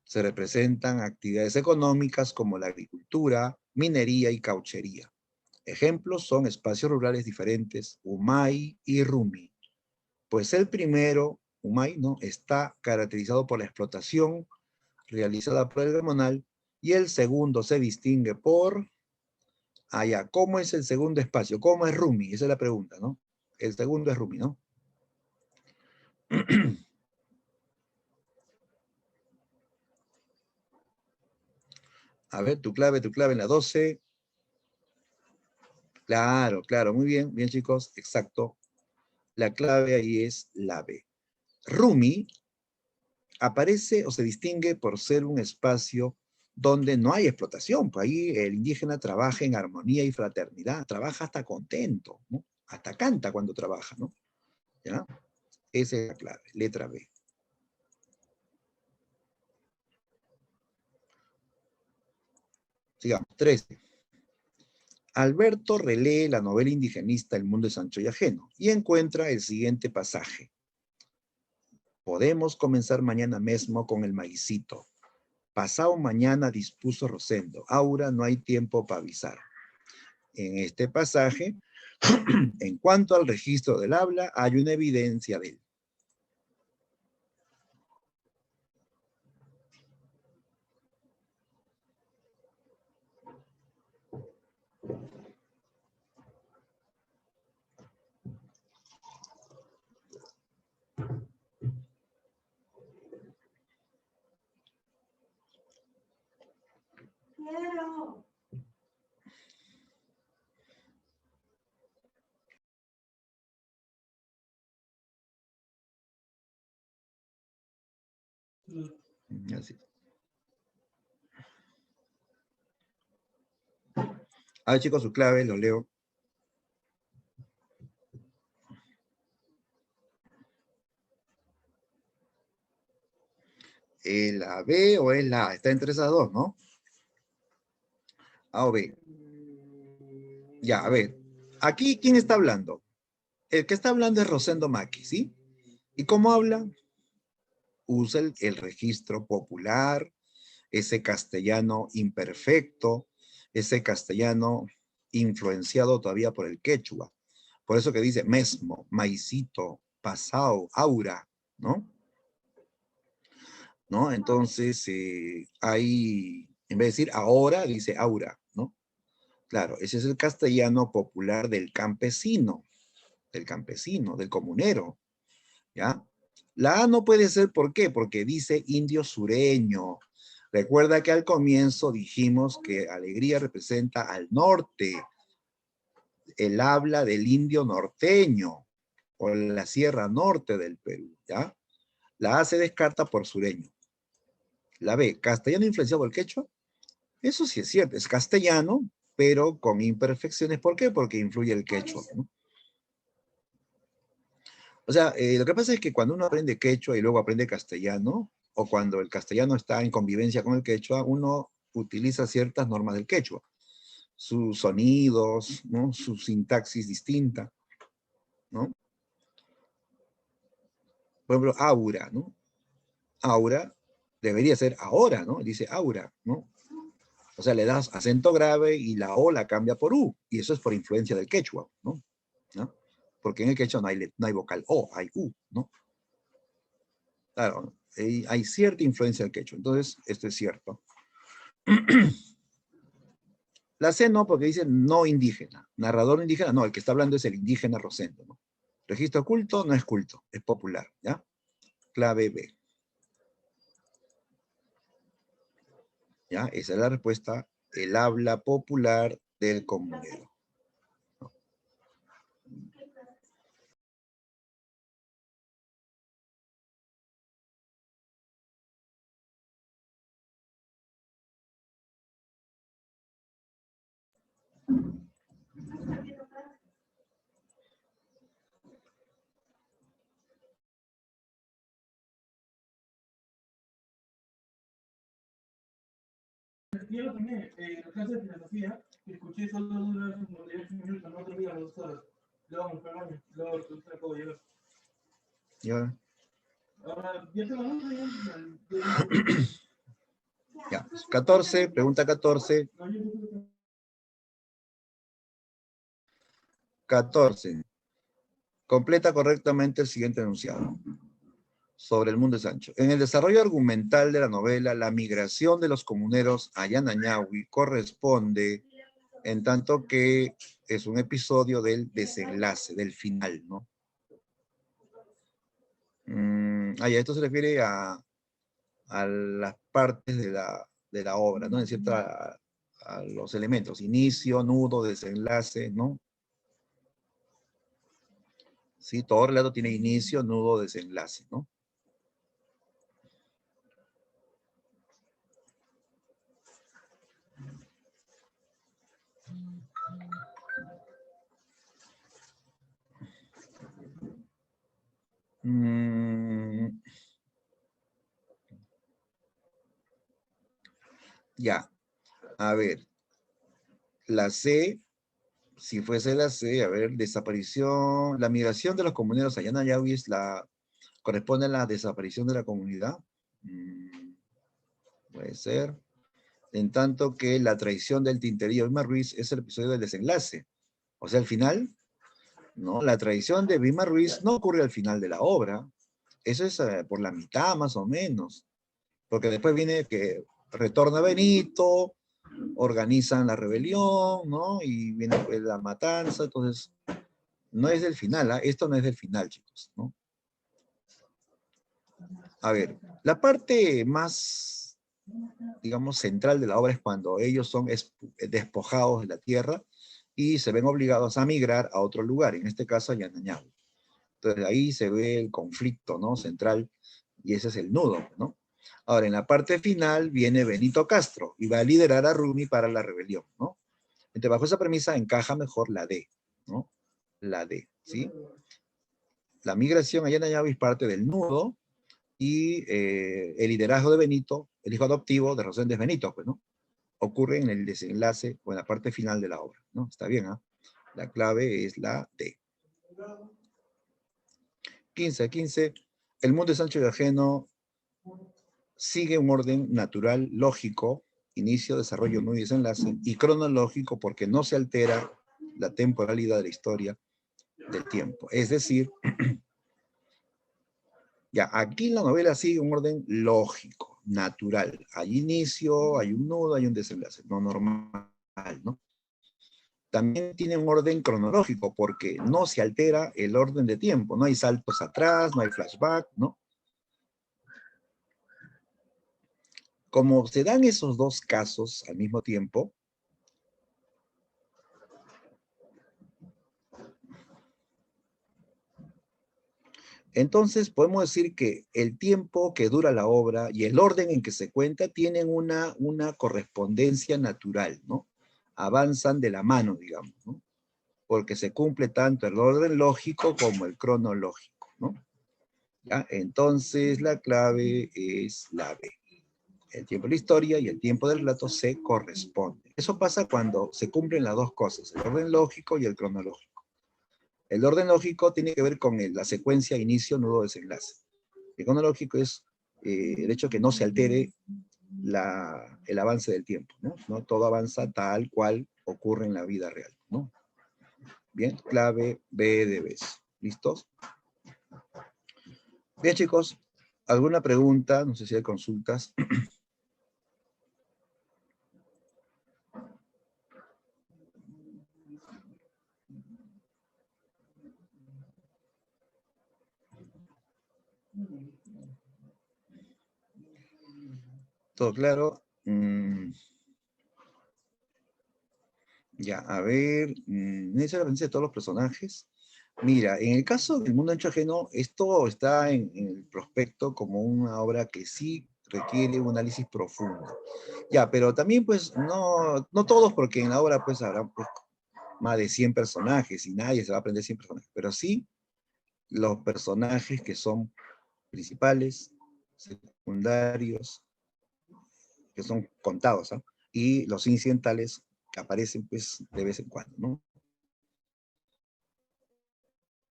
S1: Se representan actividades económicas como la agricultura, minería y cauchería. Ejemplos son espacios rurales diferentes, Umay y Rumi. Pues el primero, Umay, ¿no?, está caracterizado por la explotación realizada por el gamonal, y el segundo se distingue por allá. ¿Cómo es el segundo espacio? ¿Cómo es Rumi? Esa es la pregunta, ¿no? El segundo es Rumi, ¿no? A ver, tu clave en la 12. Claro, claro, muy bien, bien chicos, exacto. La clave ahí es la B. Rumi aparece o se distingue por ser un espacio donde no hay explotación, pues ahí el indígena trabaja en armonía y fraternidad, trabaja hasta contento, ¿no? Hasta canta cuando trabaja, ¿no? ¿Ya? Esa es la clave, letra B. Sigamos, 13. Alberto relee la novela indigenista El mundo es ancho y ajeno y encuentra el siguiente pasaje. Podemos comenzar mañana mismo con el maicito. Pasado mañana dispuso Rosendo. Aura, no hay tiempo para avisar. En este pasaje, en cuanto al registro del habla, hay una evidencia de él. Así. A ver, chicos, su clave, lo leo. ¿Es la B o es la A? Está entre esas dos, ¿no? A o B. Ya, a ver. Aquí, ¿quién está hablando? El que está hablando es Rosendo Maki, ¿sí? ¿Y cómo habla? Usa el registro popular, ese castellano imperfecto, ese castellano influenciado todavía por el quechua. Por eso que dice mesmo, maicito, pasao, aura, ¿no? ¿No? Entonces, hay, en vez de decir ahora, dice aura, ¿no? Claro, ese es el castellano popular del campesino, del comunero, ¿ya? La A no puede ser, ¿por qué? Porque dice indio sureño. Recuerda que al comienzo dijimos que alegría representa al norte, el habla del indio norteño, o la sierra norte del Perú, ¿ya? La A se descarta por sureño. La B, castellano influenciado por el quechua. Eso sí es cierto, es castellano, pero con imperfecciones. ¿Por qué? Porque influye el quechua, ¿no? O sea, lo que pasa es que cuando uno aprende quechua y luego aprende castellano, o cuando el castellano está en convivencia con el quechua, uno utiliza ciertas normas del quechua, sus sonidos, ¿no? Su sintaxis distinta, ¿no? Por ejemplo, aura, ¿no? Aura debería ser ahora, ¿no? Dice aura, ¿no? O sea, le das acento grave y la O la cambia por U, y eso es por influencia del quechua, ¿no? ¿No? Porque en el quechua no hay vocal O, hay U, ¿no? Claro, hay cierta influencia del quechua, entonces esto es cierto. La C no, porque dice no indígena. Narrador indígena, no, el que está hablando es el indígena Rosendo, ¿no? Registro culto no es culto, es popular, ¿ya? Clave B. ¿Ya? Esa es la respuesta, el habla popular del comunero.
S3: Yo también, en la clase de filosofía, escuché solo unos 98 minutos, no tenía 2 horas. Luego, perdón, luego se acabó de llegar.
S1: ¿Ya?
S3: Ahora, ya tengo mucho,
S1: Ya. 14, pregunta 14. 14. Completa correctamente el siguiente enunciado sobre el mundo de Sancho. En el desarrollo argumental de la novela, la migración de los comuneros a Yanañahui corresponde en tanto que es un episodio del desenlace, del final, ¿no? Esto se refiere a las partes de la obra, ¿no? En cierta, a los elementos, inicio, nudo, desenlace, ¿no? Sí, todo relato tiene inicio, nudo, desenlace, ¿no? Ya, a ver, la C, si fuese la C, a ver, desaparición, la migración de los comuneros a Yanayahui corresponde a la desaparición de la comunidad. Puede ser. En tanto que la traición del Tinterillo de Vilma Ruiz es el episodio del desenlace. O sea, el final, ¿no? La traición de Vilma Ruiz no ocurre al final de la obra. Eso es por la mitad más o menos. Porque después viene que retorna Benito, organizan la rebelión, ¿no? Y viene pues, la matanza. Entonces, no es del final, ¿ah? Esto no es del final, chicos, ¿no? A ver, la parte más, digamos, central de la obra es cuando ellos son despojados de la tierra y se ven obligados a migrar a otro lugar, en este caso a Yanañahui. Entonces ahí se ve el conflicto, ¿no? Central, y ese es el nudo, ¿no? Ahora, en la parte final viene Benito Castro y va a liderar a Rumi para la rebelión, ¿no? Entonces, bajo esa premisa encaja mejor la D, ¿no? La D, ¿sí? La migración allá en Ayavi es parte del nudo y el liderazgo de Benito, el hijo adoptivo de Rosendo Benito, pues, ¿no? Ocurre en el desenlace o en la parte final de la obra, ¿no? Está bien, ¿ah? La clave es la D. 15. El mundo de Sancho de Ajeno sigue un orden natural, lógico, inicio, desarrollo, nudo y desenlace, y cronológico porque no se altera la temporalidad de la historia del tiempo. Es decir, ya, aquí la novela sigue un orden lógico, natural. Hay inicio, hay un nudo, hay un desenlace, no normal, ¿no? También tiene un orden cronológico porque no se altera el orden de tiempo, no hay saltos atrás, no hay flashback, ¿no? Como se dan esos dos casos al mismo tiempo, entonces podemos decir que el tiempo que dura la obra y el orden en que se cuenta tienen una correspondencia natural, ¿no? Avanzan de la mano, digamos, ¿no? Porque se cumple tanto el orden lógico como el cronológico, ¿no? ¿Ya? Entonces la clave es la B. El tiempo de la historia y el tiempo del relato se corresponden. Eso pasa cuando se cumplen las dos cosas, el orden lógico y el cronológico. El orden lógico tiene que ver con la secuencia inicio, nudo, desenlace. El cronológico es el hecho que no se altere el avance del tiempo, ¿no? ¿No? Todo avanza tal cual ocurre en la vida real, ¿no? Bien, clave B de beso. ¿Listos? Bien, chicos, ¿alguna pregunta? No sé si hay consultas. ¿Todo claro? Ya, a ver, ¿necesita la presencia de todos los personajes? Mira, en el caso del mundo ancho ajeno, esto está en el prospecto como una obra que sí requiere un análisis profundo. Ya, pero también pues no todos, porque en la obra pues habrá pues, más de 100 personajes y nadie se va a aprender 100 personajes, pero sí los personajes que son principales, secundarios, que son contados, ¿ah? Y los incidentales que aparecen pues de vez en cuando, ¿no?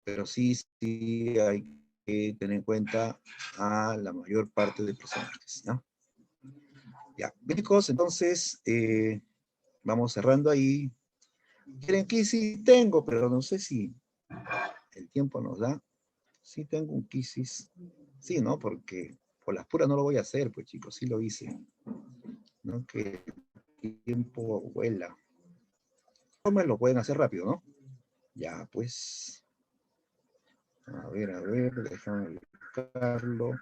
S1: Pero sí hay que tener en cuenta a la mayor parte de personajes, ¿no? Ya, bien, chicos, entonces vamos cerrando ahí. ¿Quieren que sí tengo? Pero no sé si el tiempo nos da. Sí tengo un Kisis. Sí, ¿no? Porque por las puras no lo voy a hacer, pues chicos, sí lo hice. ¿No? Que el tiempo vuela. No me lo pueden hacer rápido, ¿no? Ya, pues. A ver, déjame buscarlo.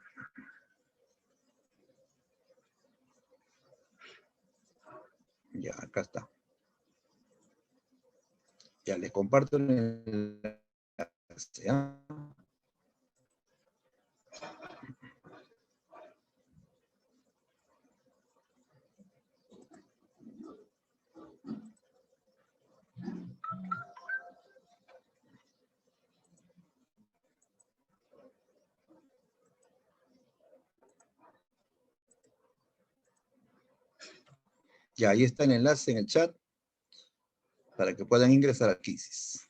S1: Ya, acá está. Ya, les comparto el enlace, ¿ah? Ya, ahí está el enlace en el chat para que puedan ingresar a Quizzes.